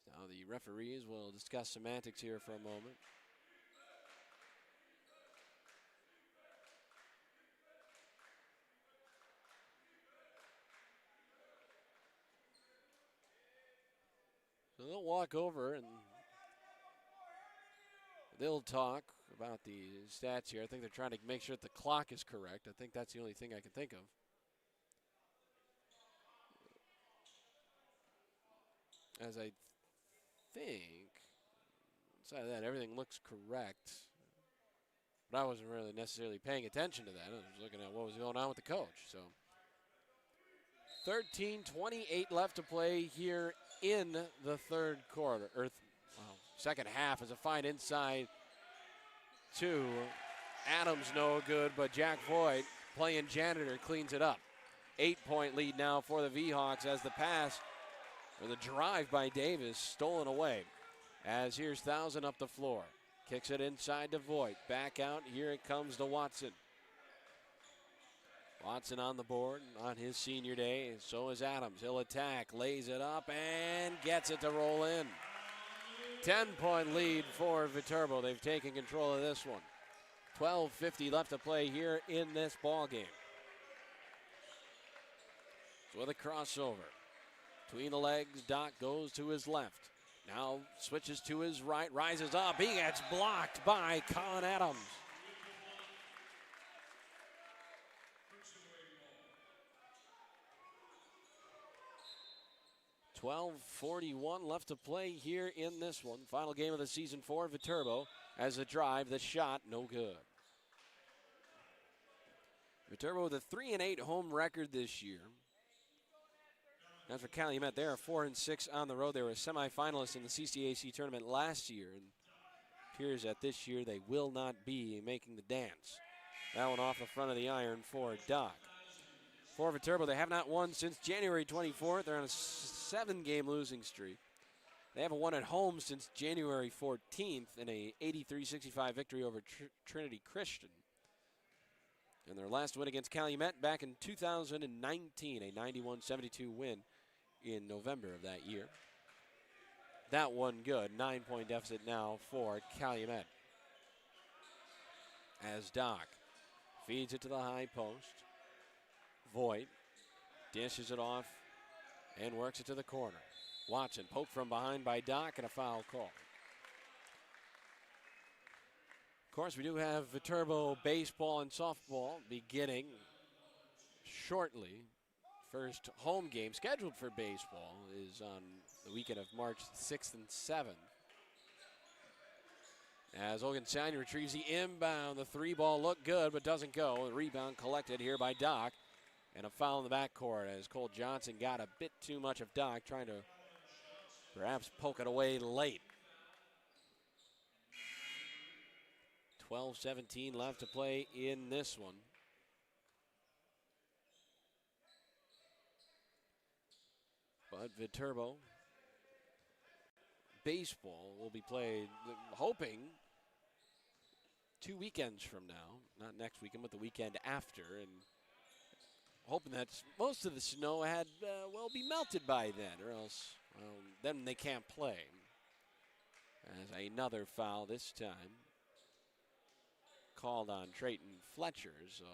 Now the referees will discuss semantics here for a moment. So they'll walk over and they'll talk about the stats here. I think they're trying to make sure that the clock is correct. I think that's the only thing I can think of. As I think, inside of that, everything looks correct. But I wasn't really necessarily paying attention to that. I was looking at what was going on with the coach. So 13:28 left to play here in the third quarter, second half, as a fine inside two. Adams no good, but Jack Voigt, playing janitor, cleans it up. 8-point lead now for the V-Hawks as the pass, or the drive by Davis, stolen away. As here's Thousand up the floor. Kicks it inside to Voigt. Back out, here it comes to Watson. Watson on the board on his senior day, and so is Adams. He'll attack, lays it up, and gets it to roll in. 10-point lead for Viterbo. They've taken control of this one. 12:50 left to play here in this ball game. So with a crossover. Between the legs, Doc goes to his left. Now switches to his right, rises up. He gets blocked by Colin Adams. 12:41 left to play here in this one. Final game of the season for Viterbo. As a drive, the shot, no good. Viterbo with a 3-8 home record this year. As for Calumet, they are 4-6 on the road. They were a semifinalist in the CCAC tournament last year, and appears that this year they will not be making the dance. That one off the front of the iron for Doc. For Viterbo, they have not won since January 24th. They're on a 7-game losing streak. They haven't won at home since January 14th in a 83-65 victory over Trinity Christian. And their last win against Calumet back in 2019, a 91-72 win in November of that year. That one good, 9-point deficit now for Calumet. As Doc feeds it to the high post. Voigt dishes it off and works it to the corner. Watson poked from behind by Doc and a foul call. Of course, we do have Viterbo baseball and softball beginning shortly. First home game scheduled for baseball is on the weekend of March 6th and 7th. As Ogunsanyi retrieves the inbound, the three ball looked good but doesn't go. The rebound collected here by Doc. And a foul in the backcourt as Cole Johnson got a bit too much of Doc, trying to perhaps poke it away late. 12-17 left to play in this one. But Viterbo baseball will be played, hoping, 2 weekends from now. Not next weekend, but the weekend after. And hoping that most of the snow had, be melted by then, or else, then they can't play. As another foul this time called on Trayton Fletcher, so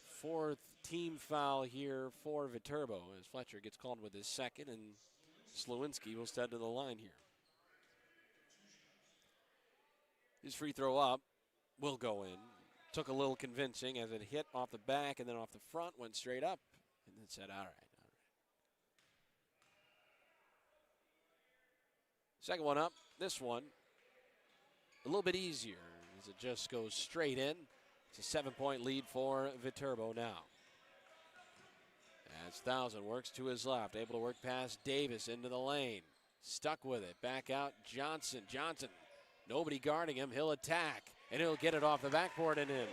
fourth team foul here for Viterbo as Fletcher gets called with his second, and Slawinski will step to the line here. His free throw up will go in. Took a little convincing as it hit off the back and then off the front, went straight up, and then said, all right. Second one up, this one a little bit easier as it just goes straight in. It's a 7-point lead for Viterbo now. As Thousand works to his left, able to work past Davis into the lane. Stuck with it, back out Johnson. Johnson, nobody guarding him, he'll attack, and he'll get it off the backboard and in.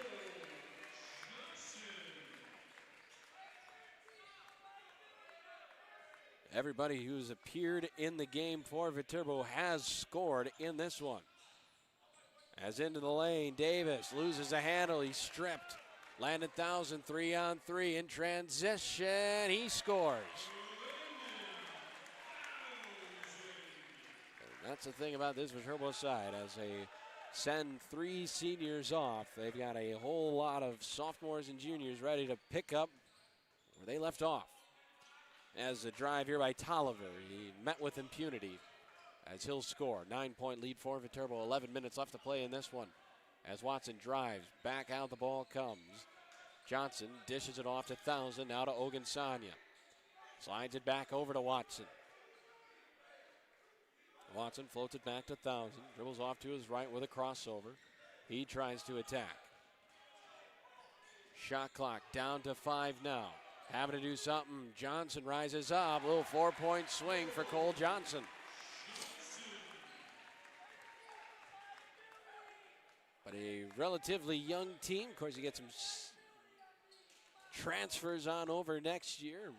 Everybody who's appeared in the game for Viterbo has scored in this one. As into the lane, Davis loses a handle, he's stripped. Landon Thousand 3-on-3 in transition, he scores. And that's the thing about this Viterbo side, as they send 3 seniors off, they've got a whole lot of sophomores and juniors ready to pick up where they left off. As the drive here by Tolliver, he met with impunity as he'll score. 9-point lead for Viterbo, 11 minutes left to play in this one. As Watson drives, back out the ball comes. Johnson dishes it off to Thousand, now to Ogunsanyi. Slides it back over to Watson. Watson floats it back to Thousand, dribbles off to his right with a crossover. He tries to attack. Shot clock down to 5 now. Having to do something. Johnson rises up. A little 4-point swing for Cole Johnson. But a relatively young team. Of course, you get some transfers on over next year.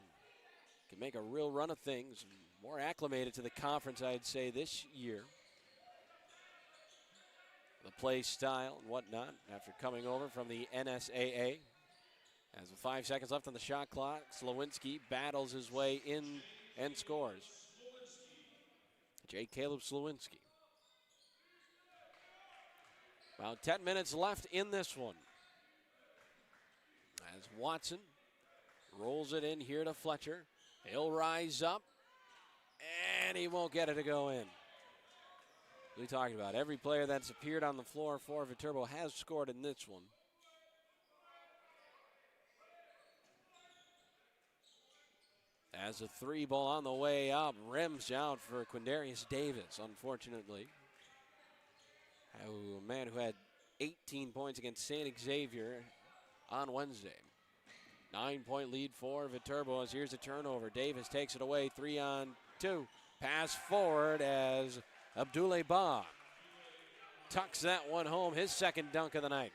Can make a real run of things. More acclimated to the conference, I'd say, this year. The play style and whatnot after coming over from the NSAA. As with 5 seconds left on the shot clock, Slawinski battles his way in and scores. Caleb Slawinski. About 10 minutes left in this one. As Watson rolls it in here to Fletcher. He'll rise up, and he won't get it to go in. We're talking about every player that's appeared on the floor for Viterbo has scored in this one. As a 3 ball on the way up, rims out for Quindarius Davis, unfortunately. A man who had 18 points against St. Xavier on Wednesday. 9-point lead for Viterbo as here's a turnover. Davis takes it away, 3-on-2. Pass forward as Abdoulaye Ba tucks that one home, his second dunk of the night.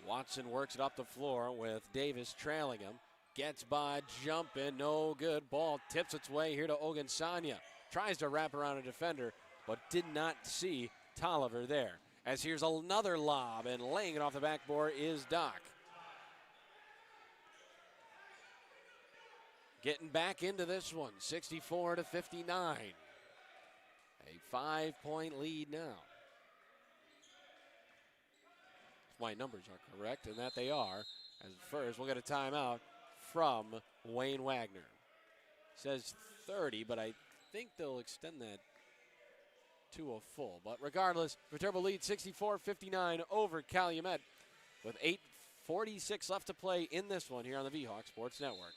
Watson works it up the floor with Davis trailing him. Gets by, jumping, no good. Ball tips its way here to Ogunsanya. Tries to wrap around a defender, but did not see Tolliver there. As here's another lob, and laying it off the backboard is Doc. Getting back into this one, 64-59. A 5-point lead now. If my numbers are correct, and that they are. As first, we'll get a timeout from Wayne Wagner. Says 30, but I think they'll extend that to a full. But regardless, Viterbo leads 64-59 over Calumet with 8:46 left to play in this one here on the V-Hawk Sports Network.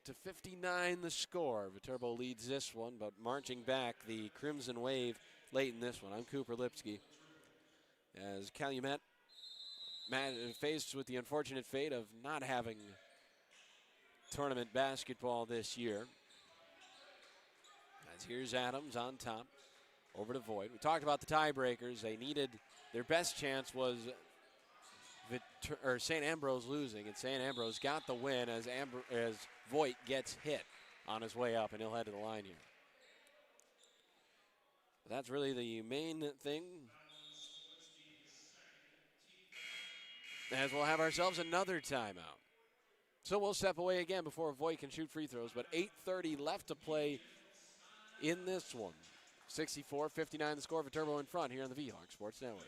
To 59 the score. Viterbo leads this one, but marching back the Crimson Wave late in this one. I'm Cooper Lipsky. As Calumet faced with the unfortunate fate of not having tournament basketball this year. As here's Adams on top, over to Voigt. We talked about the tiebreakers. They needed, their best chance was St. Ambrose losing, and St. Ambrose got the win as Voigt gets hit on his way up, and he'll head to the line here. But that's really the main thing, as we'll have ourselves another timeout. So we'll step away again before Voigt can shoot free throws, but 8:30 left to play in this one. 64-59 the score. Viterbo in front here on the V-Hawk Sports Network.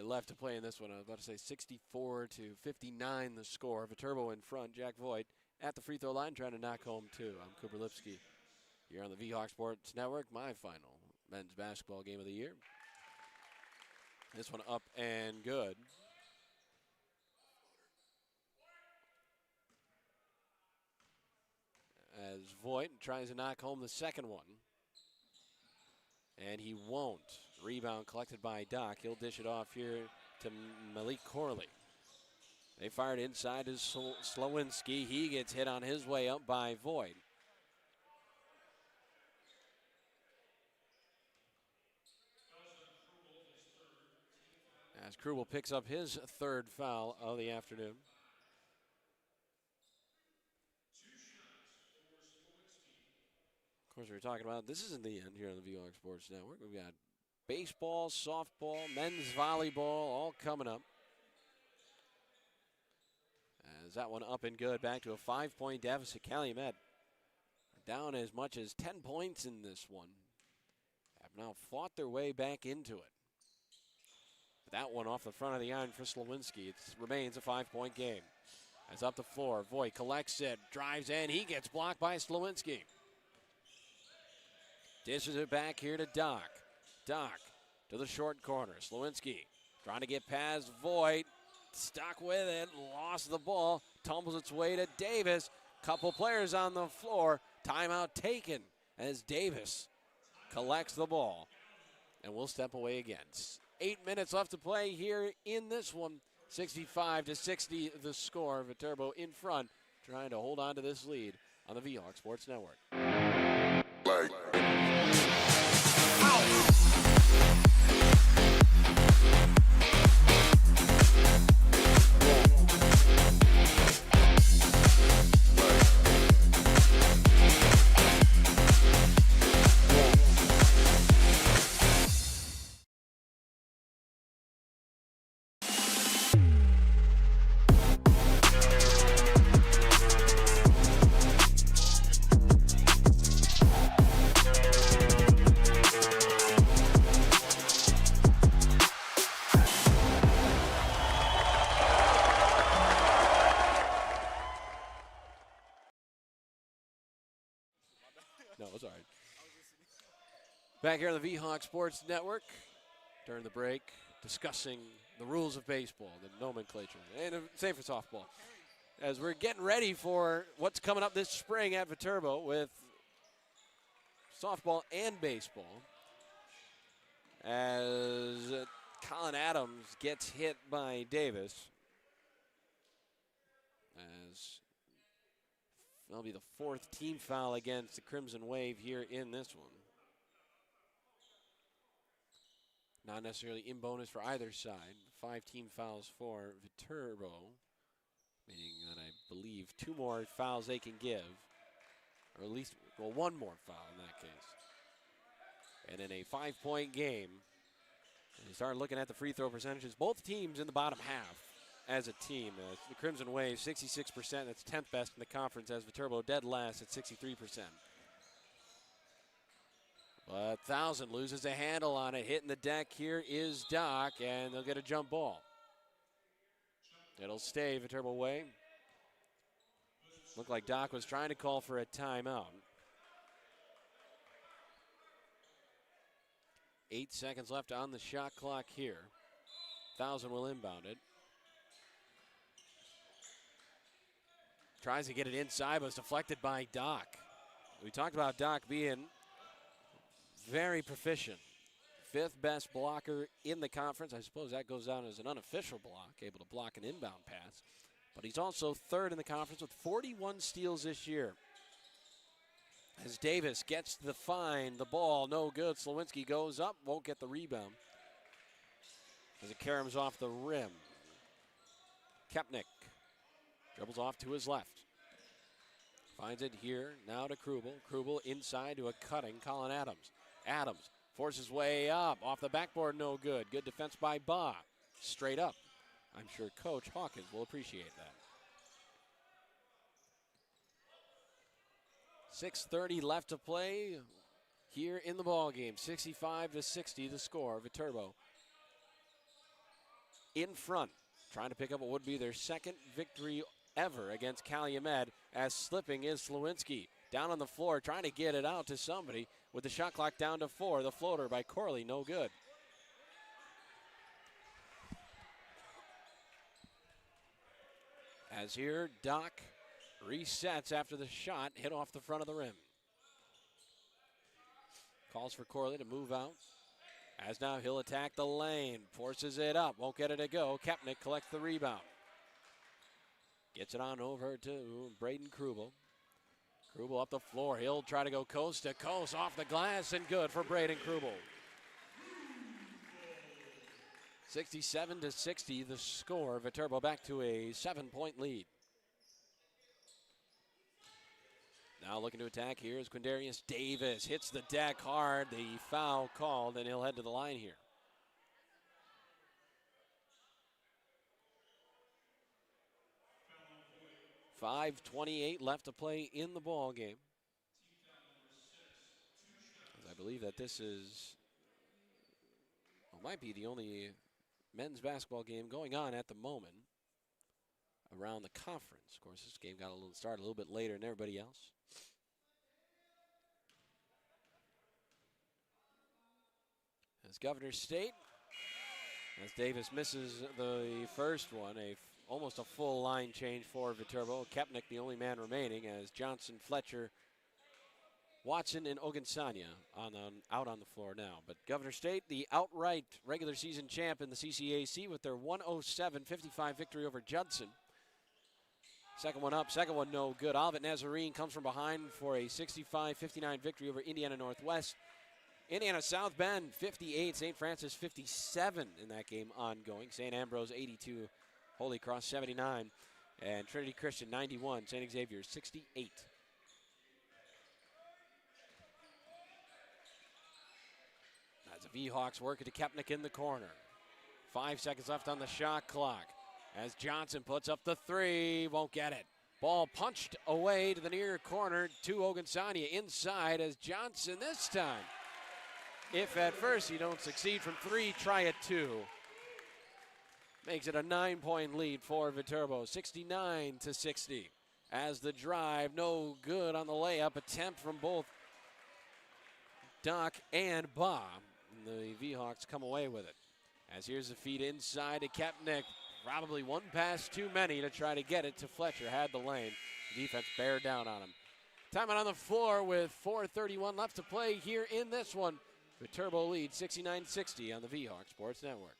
Left to play in this one. I was about to say 64-59 the score. Viterbo in front. Jack Voigt at the free throw line trying to knock home two. I'm Cooper Lipsky here on the V-Hawk Sports Network. My final men's basketball game of the year. This one up and good. As Voigt tries to knock home the second one. And he won't. Rebound collected by Doc. He'll dish it off here to Malik Corley. They fired inside to Slowinski. He gets hit on his way up by Voigt. As Krubel picks up his third foul of the afternoon. Of course, we were talking about this isn't the end here on the V-Hawk Sports Network. We've got baseball, softball, men's volleyball, all coming up. that one up and good. Back to a 5-point deficit. Calumet down as much as 10 points in this one. Have now fought their way back into it. That one off the front of the iron for Slowinski. It remains a 5-point game. As up the floor, Voigt collects it, drives in. He gets blocked by Slowinski. Dishes it back here to Doc. Doc to the short corner. Slowinski trying to get past Voigt. Stuck with it, lost the ball, tumbles its way to Davis. Couple players on the floor. Timeout taken as Davis collects the ball. And we'll step away again. 8 minutes left to play here in this one. 65-60 the score. Viterbo in front, trying to hold on to this lead on the V-Hawk Sports Network. No, it's all right. Back here on the V-Hawk Sports Network during the break, discussing the rules of baseball, the nomenclature, and same for softball. As we're getting ready for what's coming up this spring at Viterbo with softball and baseball. As Colin Adams gets hit by Davis. As that'll be the 4th team foul against the Crimson Wave here in this one. Not necessarily in bonus for either side. 5 team fouls for Viterbo, meaning that I believe 2 more fouls they can give, or at least, well, 1 more foul in that case. And in a 5-point game, you start looking at the free throw percentages. Both teams in the bottom half as a team. The Crimson Wave, 66%. That's 10th best in the conference, as Viterbo dead last at 63%. But Thousand loses a handle on it. Hitting the deck here is Doc, and they'll get a jump ball. It'll stay Viterbo way. Looked like Doc was trying to call for a timeout. 8 seconds left on the shot clock here. Thousand will inbound it. Tries to get it inside, but it's deflected by Doc. We talked about Doc being very proficient. 5th best blocker in the conference. I suppose that goes down as an unofficial block, able to block an inbound pass. But he's also 3rd in the conference with 41 steals this year. As Davis gets the find, the ball no good. Slowinski goes up, won't get the rebound. As it caroms off the rim. Kepnick dribbles off to his left. Finds it here, now to Krubel. Krubel inside to a cutting Colin Adams. Adams forces way up, off the backboard, no good. Good defense by Ba. Straight up. I'm sure Coach Hawkins will appreciate that. 6:30 left to play here in the ball game. 65-60 the score. Viterbo in front, trying to pick up what would be their 2nd victory ever against Calumet, as slipping is Slowinski. Down on the floor, trying to get it out to somebody with the shot clock down to 4. The floater by Corley, no good. As here, Doc resets after the shot hit off the front of the rim. Calls for Corley to move out. As now he'll attack the lane, forces it up, won't get it to go. Kepnick collects the rebound. Gets it on over to Braden Krubel. Krubel up the floor. He'll try to go coast to coast off the glass, and good for Braden Krubel. 67-60 the score. Viterbo back to a 7-point lead. Now looking to attack here is Quindarius Davis. Hits the deck hard. The foul called, and he'll head to the line here. 5:28 left to play in the ball game. I believe that this is, well, might be the only men's basketball game going on at the moment around the conference. Of course, this game got started a little bit later than everybody else. As Governor State, as Davis misses the first one, almost a full line change for Viterbo. Kepnick the only man remaining as Johnson, Fletcher, Watson, and Ogunsanya out on the floor now. But Governor State, the outright regular season champ in the CCAC with their 107-55 victory over Judson. Second one up, second one no good. Olivet Nazarene comes from behind for a 65-59 victory over Indiana Northwest. Indiana South Bend 58, St. Francis 57 in that game ongoing. St. Ambrose 82, Holy Cross 79, and Trinity Christian 91, St. Xavier 68. As the V-Hawks work it to Kepnick in the corner. 5 seconds left on the shot clock. As Johnson puts up the three, won't get it. Ball punched away to the near corner to Ogunsanya inside as Johnson this time. If at first you don't succeed from three, try it two. Makes it a 9-point lead for Viterbo, 69-60. As the drive, no good on the layup attempt from both Doc and Ba. The V-Hawks come away with it. As here's the feed inside to Kepnick. Probably one pass too many to try to get it to Fletcher. Had the lane. The defense bear down on him. Timeout on the floor with 4:31 left to play here in this one. Viterbo leads 69-60 on the V-Hawk Sports Network.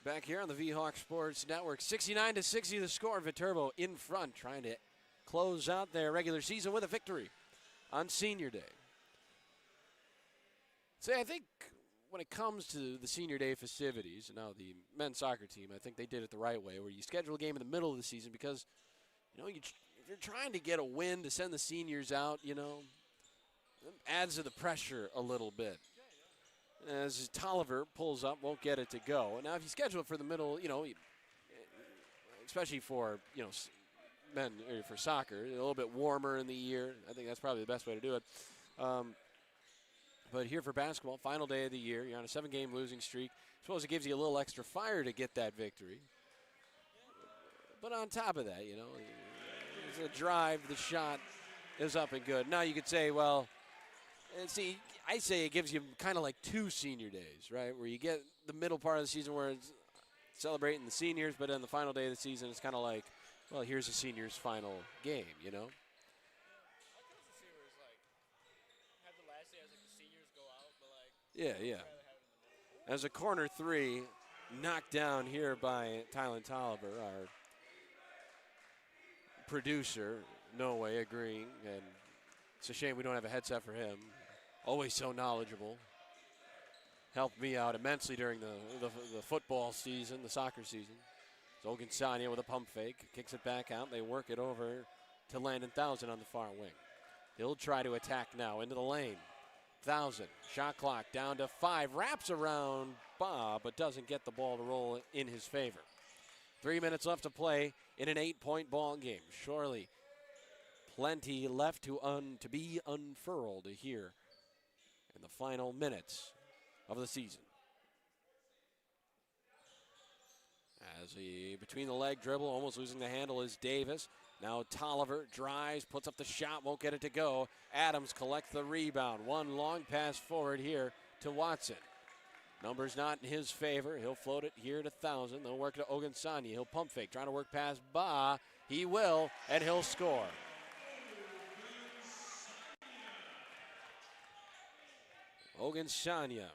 Back here on the V-Hawk Sports Network, 69-60 the score. Viterbo in front, trying to close out their regular season with a victory on Senior Day. I think when it comes to the Senior Day festivities, and now the men's soccer team, I think they did it the right way, where you schedule a game in the middle of the season because, if you're trying to get a win to send the seniors out, it adds to the pressure a little bit. As Tolliver pulls up, won't get it to go. Now, if you schedule it for the middle, especially for, men or for soccer, a little bit warmer in the year, I think that's probably the best way to do it. But here for basketball, final day of the year, you're on a 7-game losing streak. I suppose it gives you a little extra fire to get that victory. But on top of that, the drive, the shot is up and good. Now you could say, well, I say it gives you kind of like 2 senior days, right? Where you get the middle part of the season where it's celebrating the seniors, but on the final day of the season, it's kind of like, well, here's the seniors' final game, Yeah. As a corner three knocked down here by Tylen Tolliver, our producer, no way agreeing, and it's a shame we don't have a headset for him. Always so knowledgeable. Helped me out immensely during the football season, the soccer season. Ogunsanya with a pump fake, kicks it back out. They work it over to Landon Thousand on the far wing. He'll try to attack now into the lane. Thousand, shot clock down to 5, wraps around Bob, but doesn't get the ball to roll in his favor. 3 minutes left to play in an 8-point ball game. Shorely plenty left to be unfurled here in the final minutes of the season. As he between the leg dribble, almost losing the handle, is Davis. Now Tolliver drives, puts up the shot, won't get it to go. Adams collects the rebound. One long pass forward here to Watson. Numbers not in his favor. He'll float it here to 1,000. They'll work to Ogunsanya. He'll pump fake, trying to work past Ba. He will, and he'll score. Ogunsanya,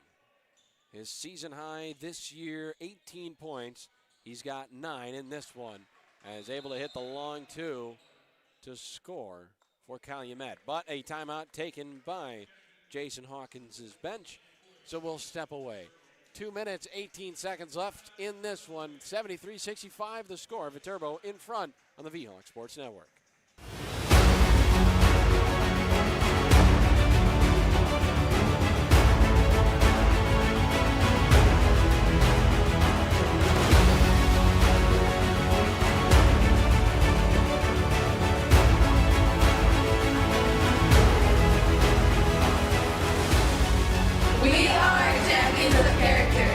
his season high this year, 18 points. He's got 9 in this one, and is able to hit the long 2 to score for Calumet. But a timeout taken by Jason Hawkins' bench, so we'll step away. 2 minutes, 18 seconds left in this one. 73-65 the score. Viterbo in front on the Vhawk Sports Network. We are champions of character.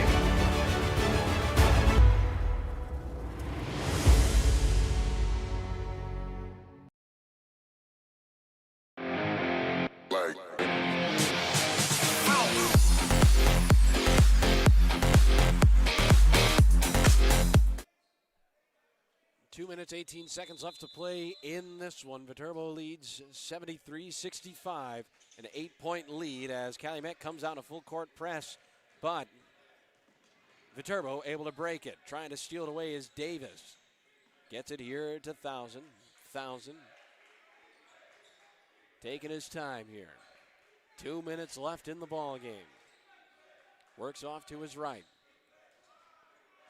Two minutes, 18 seconds left to play in this one. Viterbo leads 73-65, an 8-point lead as Calumet comes out in a full court press, but Viterbo able to break it. Trying to steal it away is Davis. Gets it here to 1,000. 1,000. Taking his time here. 2 minutes left in the ball game. Works off to his right.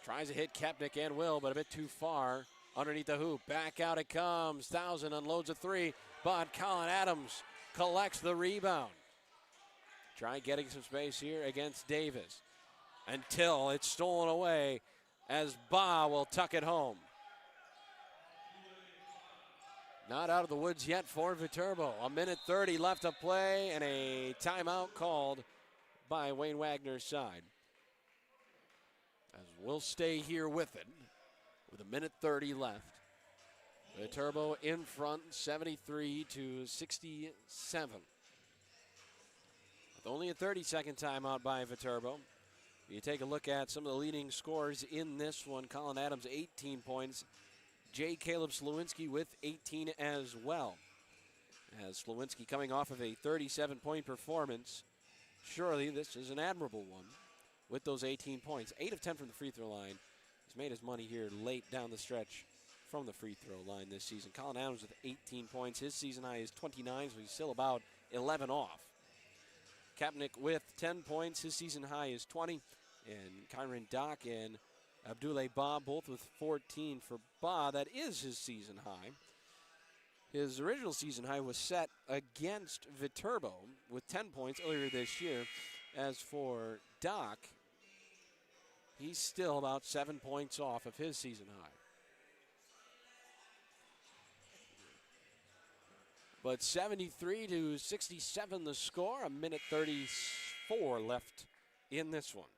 Tries to hit Kepnick and will, but a bit too far. Underneath the hoop, back out it comes. 1,000 unloads a 3, but Colin Adams collects the rebound. Try getting some space here against Davis until it's stolen away as Ba will tuck it home. Not out of the woods yet for Viterbo. 1:30 left to play and a timeout called by Wayne Wagner's side. As we'll stay here with it. With 1:30 left. Viterbo in front, 73-67. With only a 30-second timeout by Viterbo. You take a look at some of the leading scorers in this one. Colin Adams, 18 points. J. Caleb Slowinski with 18 as well. As Slowinski coming off of a 37-point performance. Surely this is an admirable one with those 18 points. 8 of 10 from the free throw line. He's made his money here late down the stretch from the free throw line this season. Colin Adams with 18 points. His season high is 29, so he's still about 11 off. Kepnick with 10 points. His season high is 20. And Kyron Dock and Abdoulaye Ba both with 14 for Ba. That is his season high. His original season high was set against Viterbo with 10 points earlier this year. As for Dock, he's still about 7 points off of his season high. But 73-67 the score. 1:34 left in this one.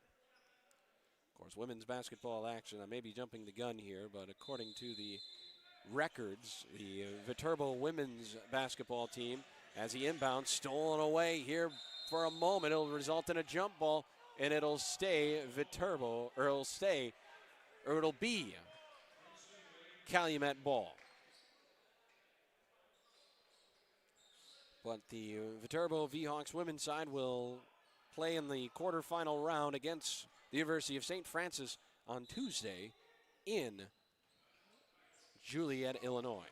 Of course, women's basketball action. I may be jumping the gun here, but according to the records, the Viterbo women's basketball team, as he inbounds, stolen away here for a moment. It'll result in a jump ball. And it'll stay Viterbo, or it'll be Calumet ball. But the Viterbo Vhawks women's side will play in the quarterfinal round against the University of St. Francis on Tuesday in Joliet, Illinois,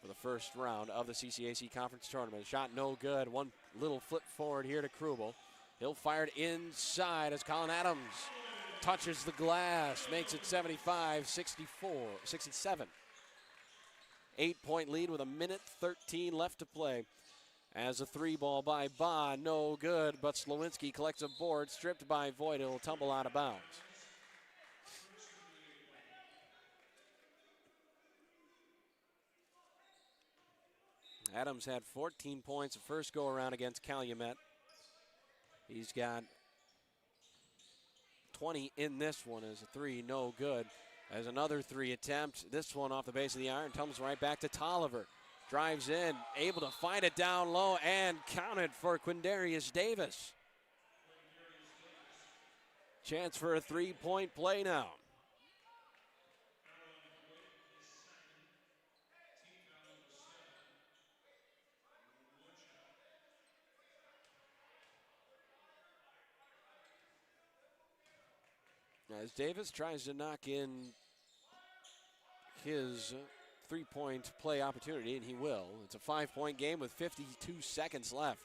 for the first round of the CCAC Conference Tournament. Shot no good. One little flip forward here to Krubel. He'll fire it inside as Colin Adams touches the glass, makes it 75-67. 8-point lead with 1:13 left to play. As a 3 ball by Ba, no good, but Slowinski collects a board, stripped by Voigt. It'll tumble out of bounds. Adams had 14 points the first go-around against Calumet. He's got 20 in this one as a three, no good. As another three attempt, this one off the base of the iron, comes right back to Tolliver. Drives in, able to find it down low and counted for Quindarius Davis. Chance for a three-point play now. As Davis tries to knock in his three-point play opportunity, and he will. It's a 5-point game with 52 seconds left.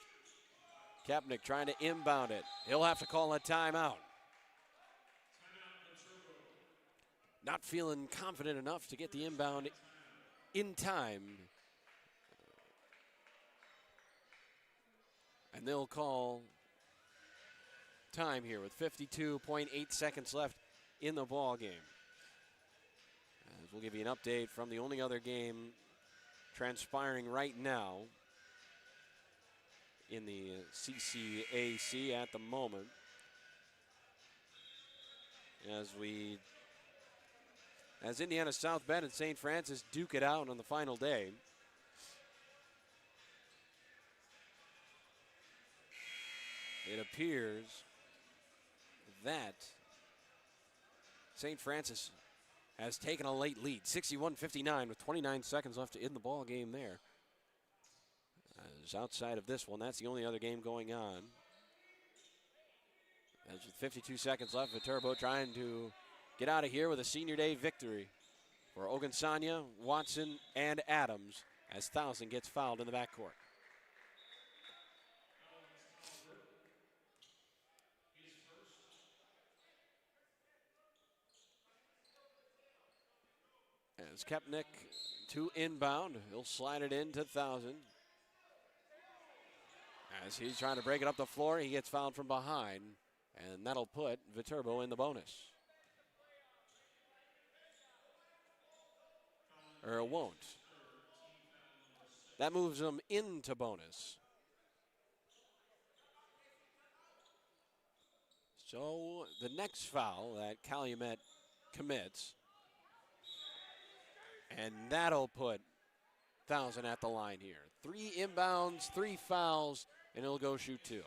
Kapnick trying to inbound it. He'll have to call a timeout. Not feeling confident enough to get the inbound in time. And they'll call time here with 52.8 seconds left in the ball game. As we'll give you an update from the only other game transpiring right now in the CCAC at the moment. As Indiana South Bend and St. Francis duke it out on the final day. It appears that St. Francis has taken a late lead, 61-59 with 29 seconds left in the ball game there. As outside of this one, that's the only other game going on. As with 52 seconds left, Viterbo trying to get out of here with a senior day victory for Ogunsanya, Watson, and Adams as Thousand gets fouled in the backcourt. As Kepnick to inbound, he'll slide it in to Thousand. As he's trying to break it up the floor, he gets fouled from behind, and that'll put Viterbo in the bonus. Or it won't. That moves him into bonus. So the next foul that Calumet commits, and that'll put Thousand at the line here. 3 inbounds, 3 fouls, and he'll go shoot 2.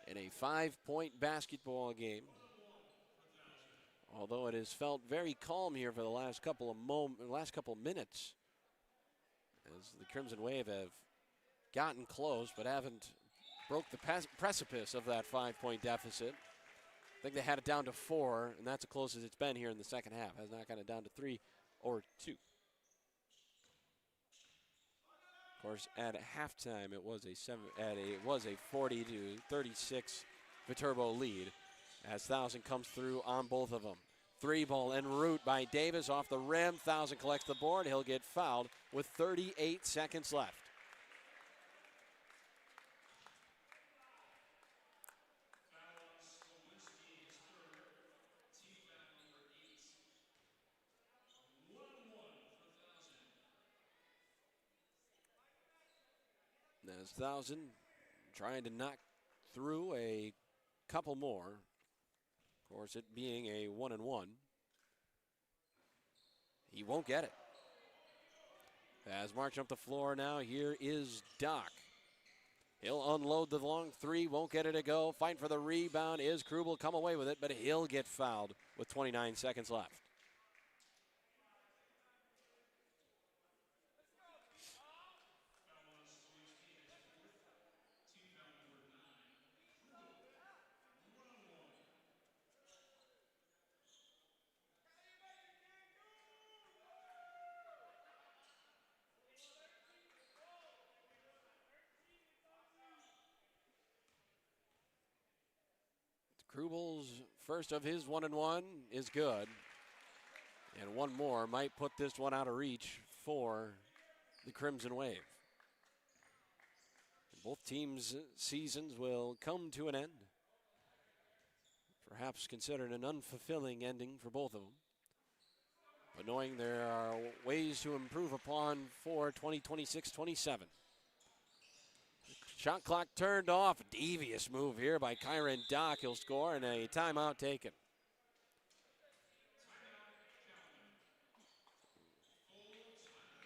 In a 5-point basketball game. Although it has felt very calm here for the last couple of minutes, as the Crimson Wave have gotten close but haven't broke the precipice of that 5-point deficit. I think they had it down to 4, and that's as close as it's been here in the second half. Has not gotten it down to 3 or 2. Of course, at halftime, it was a 40-36 Viterbo lead as Thousand comes through on both of them. 3-ball en route by Davis off the rim. Thousand collects the board. He'll get fouled with 38 seconds left. As Thousand trying to knock through a couple more. Of course, it being a 1-and-1. He won't get it. As marching up the floor now, here is Doc. He'll unload the long 3, won't get it to go. Fight for the rebound is Krubel, come away with it, but he'll get fouled with 29 seconds left. Krubel's first of his 1-and-1 is good. And one more might put this one out of reach for the Crimson Wave. Both teams' seasons will come to an end. Perhaps considered an unfulfilling ending for both of them. but knowing there are ways to improve upon for 2026-27. Shot clock turned off. Devious move here by Kyron Dock. He'll score and a timeout taken.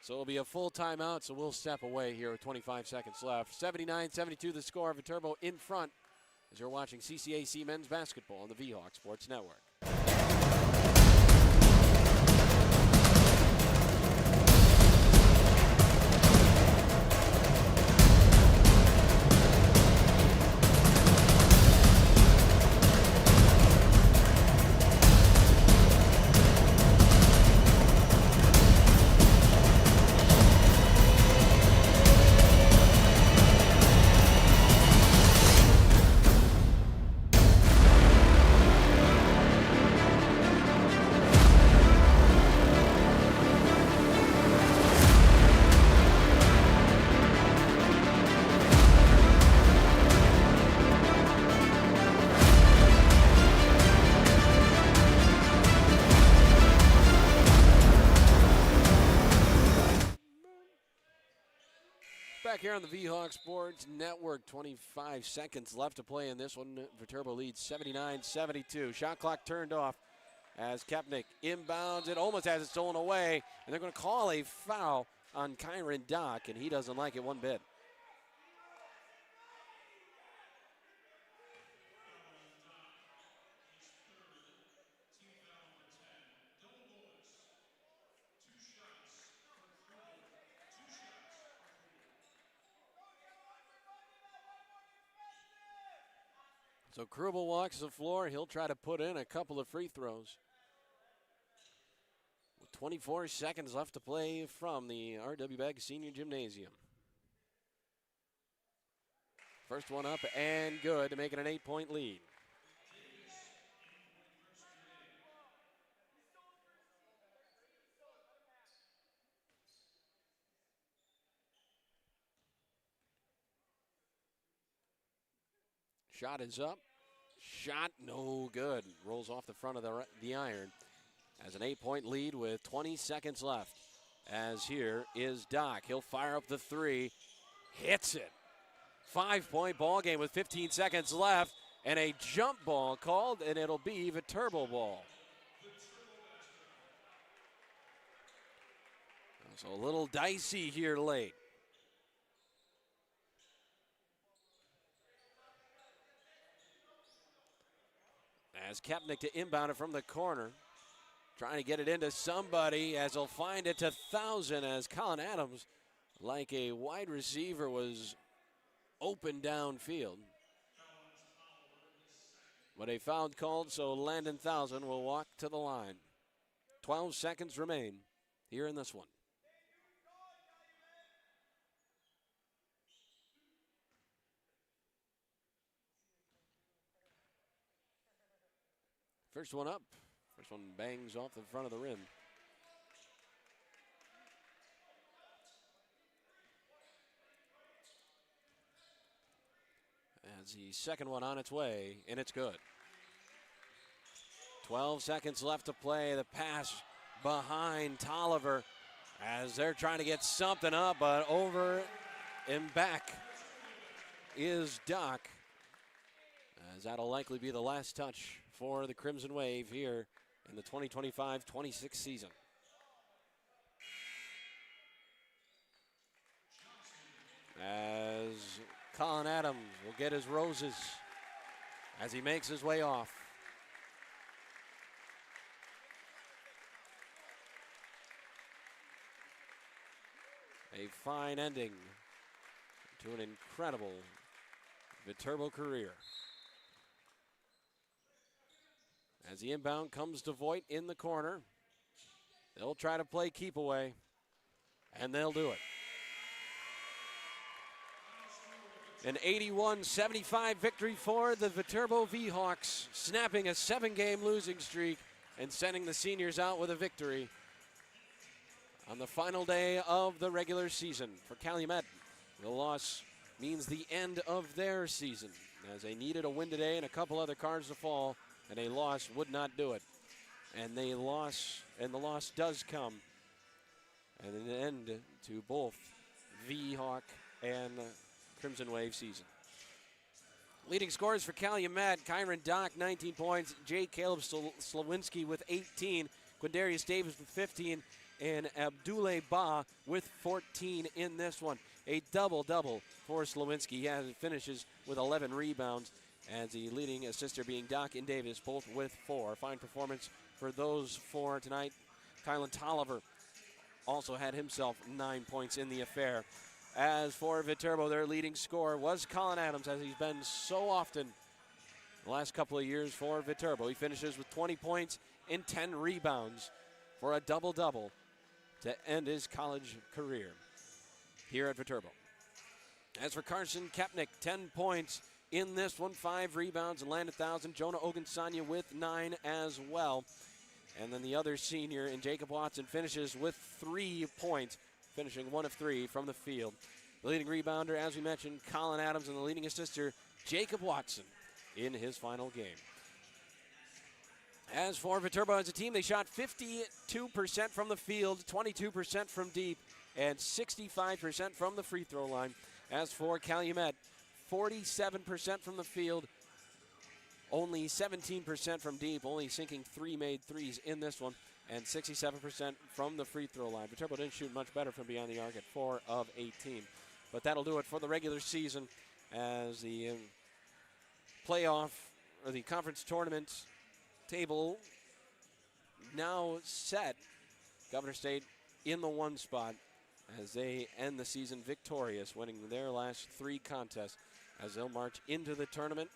So it'll be a full timeout, so we'll step away here with 25 seconds left. 79-72 the score. Viterbo in front as you're watching CCAC men's basketball on the V-Hawk Sports Network. Back here on the V-Hawk Sports Network, 25 seconds left to play in this one. Viterbo leads 79-72. Shot clock turned off as Kepnick inbounds it, almost has it stolen away, and they're going to call a foul on Kyron Dock, and he doesn't like it one bit. So Krubel walks the floor. He'll try to put in a couple of free throws. With 24 seconds left to play from the R.W. Begg Senior Gymnasium. First one up and good to make it an 8-point lead. Shot is up. Shot no good. Rolls off the front of the iron. As an 8-point lead with 20 seconds left. As here is Doc. He'll fire up the three. Hits it. 5-point ball game with 15 seconds left. And a jump ball called, and it'll be Viterbo ball. So a little dicey here late. As Kepnick to inbound it from the corner. Trying to get it into somebody as he'll find it to Thousand as Colin Adams, like a wide receiver, was open downfield. But a foul called, so Landon Thousand will walk to the line. 12 seconds remain here in this one. First one up. First one bangs off the front of the rim. As the second one on its way, and it's good. 12 seconds left to play. The pass behind Tolliver as they're trying to get something up, but over and back is Doc. As that'll likely be the last touch for the Crimson Wave here in the 2025-26 season. As Colin Adams will get his roses as he makes his way off. A fine ending to an incredible Viterbo career. As the inbound comes to Voigt in the corner. They'll try to play keep away, and they'll do it. An 81-75 victory for the Viterbo V-Hawks, snapping a 7-game losing streak and sending the seniors out with a victory on the final day of the regular season. For Calumet, the loss means the end of their season, as they needed a win today and a couple other cards to fall, and a loss would not do it. and the loss does come and an end to both V-Hawk and Crimson Wave season. Leading scorers for Calumet: Kyron Dock, 19 points, J. Caleb Slawinski with 18, Quindarius Davis with 15, and Abdullah Ba with 14 in this one. A double-double for Slawinski. He finishes with 11 rebounds, as the leading assister being Dock and Davis, both with 4. Fine performance for those 4 tonight. Kylan Tolliver also had himself 9 points in the affair. As for Viterbo, their leading scorer was Colin Adams, as he's been so often the last couple of years for Viterbo. He finishes with 20 points and 10 rebounds for a double-double to end his college career here at Viterbo. As for Carson Kepnick, 10 points in this one, 5 rebounds, and landed 1,000. Jonah Ogunsanya with 9 as well. And then the other senior in Jacob Watson finishes with 3 points, finishing 1 of 3 from the field. The leading rebounder, as we mentioned, Colin Adams, and the leading assister, Jacob Watson, in his final game. As for Viterbo as a team, they shot 52% from the field, 22% from deep, and 65% from the free throw line. As for Calumet, 47% from the field, only 17% from deep, only sinking 3 made threes in this one, and 67% from the free throw line. Viterbo didn't shoot much better from beyond the arc at 4 of 18. But that'll do it for the regular season, as the playoff, or the conference tournament table now set. Governor State in the 1 spot as they end the season victorious, winning their last 3 contests as they'll march into the tournament.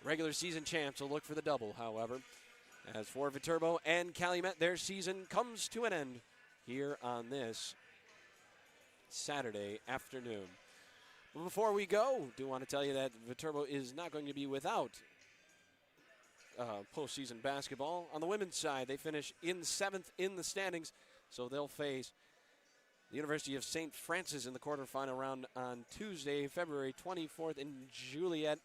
Regular season champs will look for the double, however. As for Viterbo and Calumet, their season comes to an end here on this Saturday afternoon. But before we go, I do want to tell you that Viterbo is not going to be without postseason basketball. On the women's side, they finish in 7th in the standings, so they'll face the University of St. Francis in the quarterfinal round on Tuesday, February 24th in Joliet,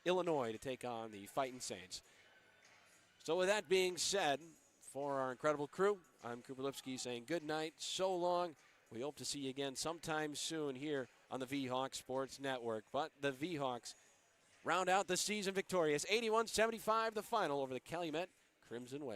Illinois, to take on the Fightin' Saints. So with that being said, for our incredible crew, I'm Cooper Lipsky saying good night, so long. We hope to see you again sometime soon here on the V-Hawks Sports Network. But the V-Hawks round out the season victorious, 81-75 the final over the Calumet Crimson Wave.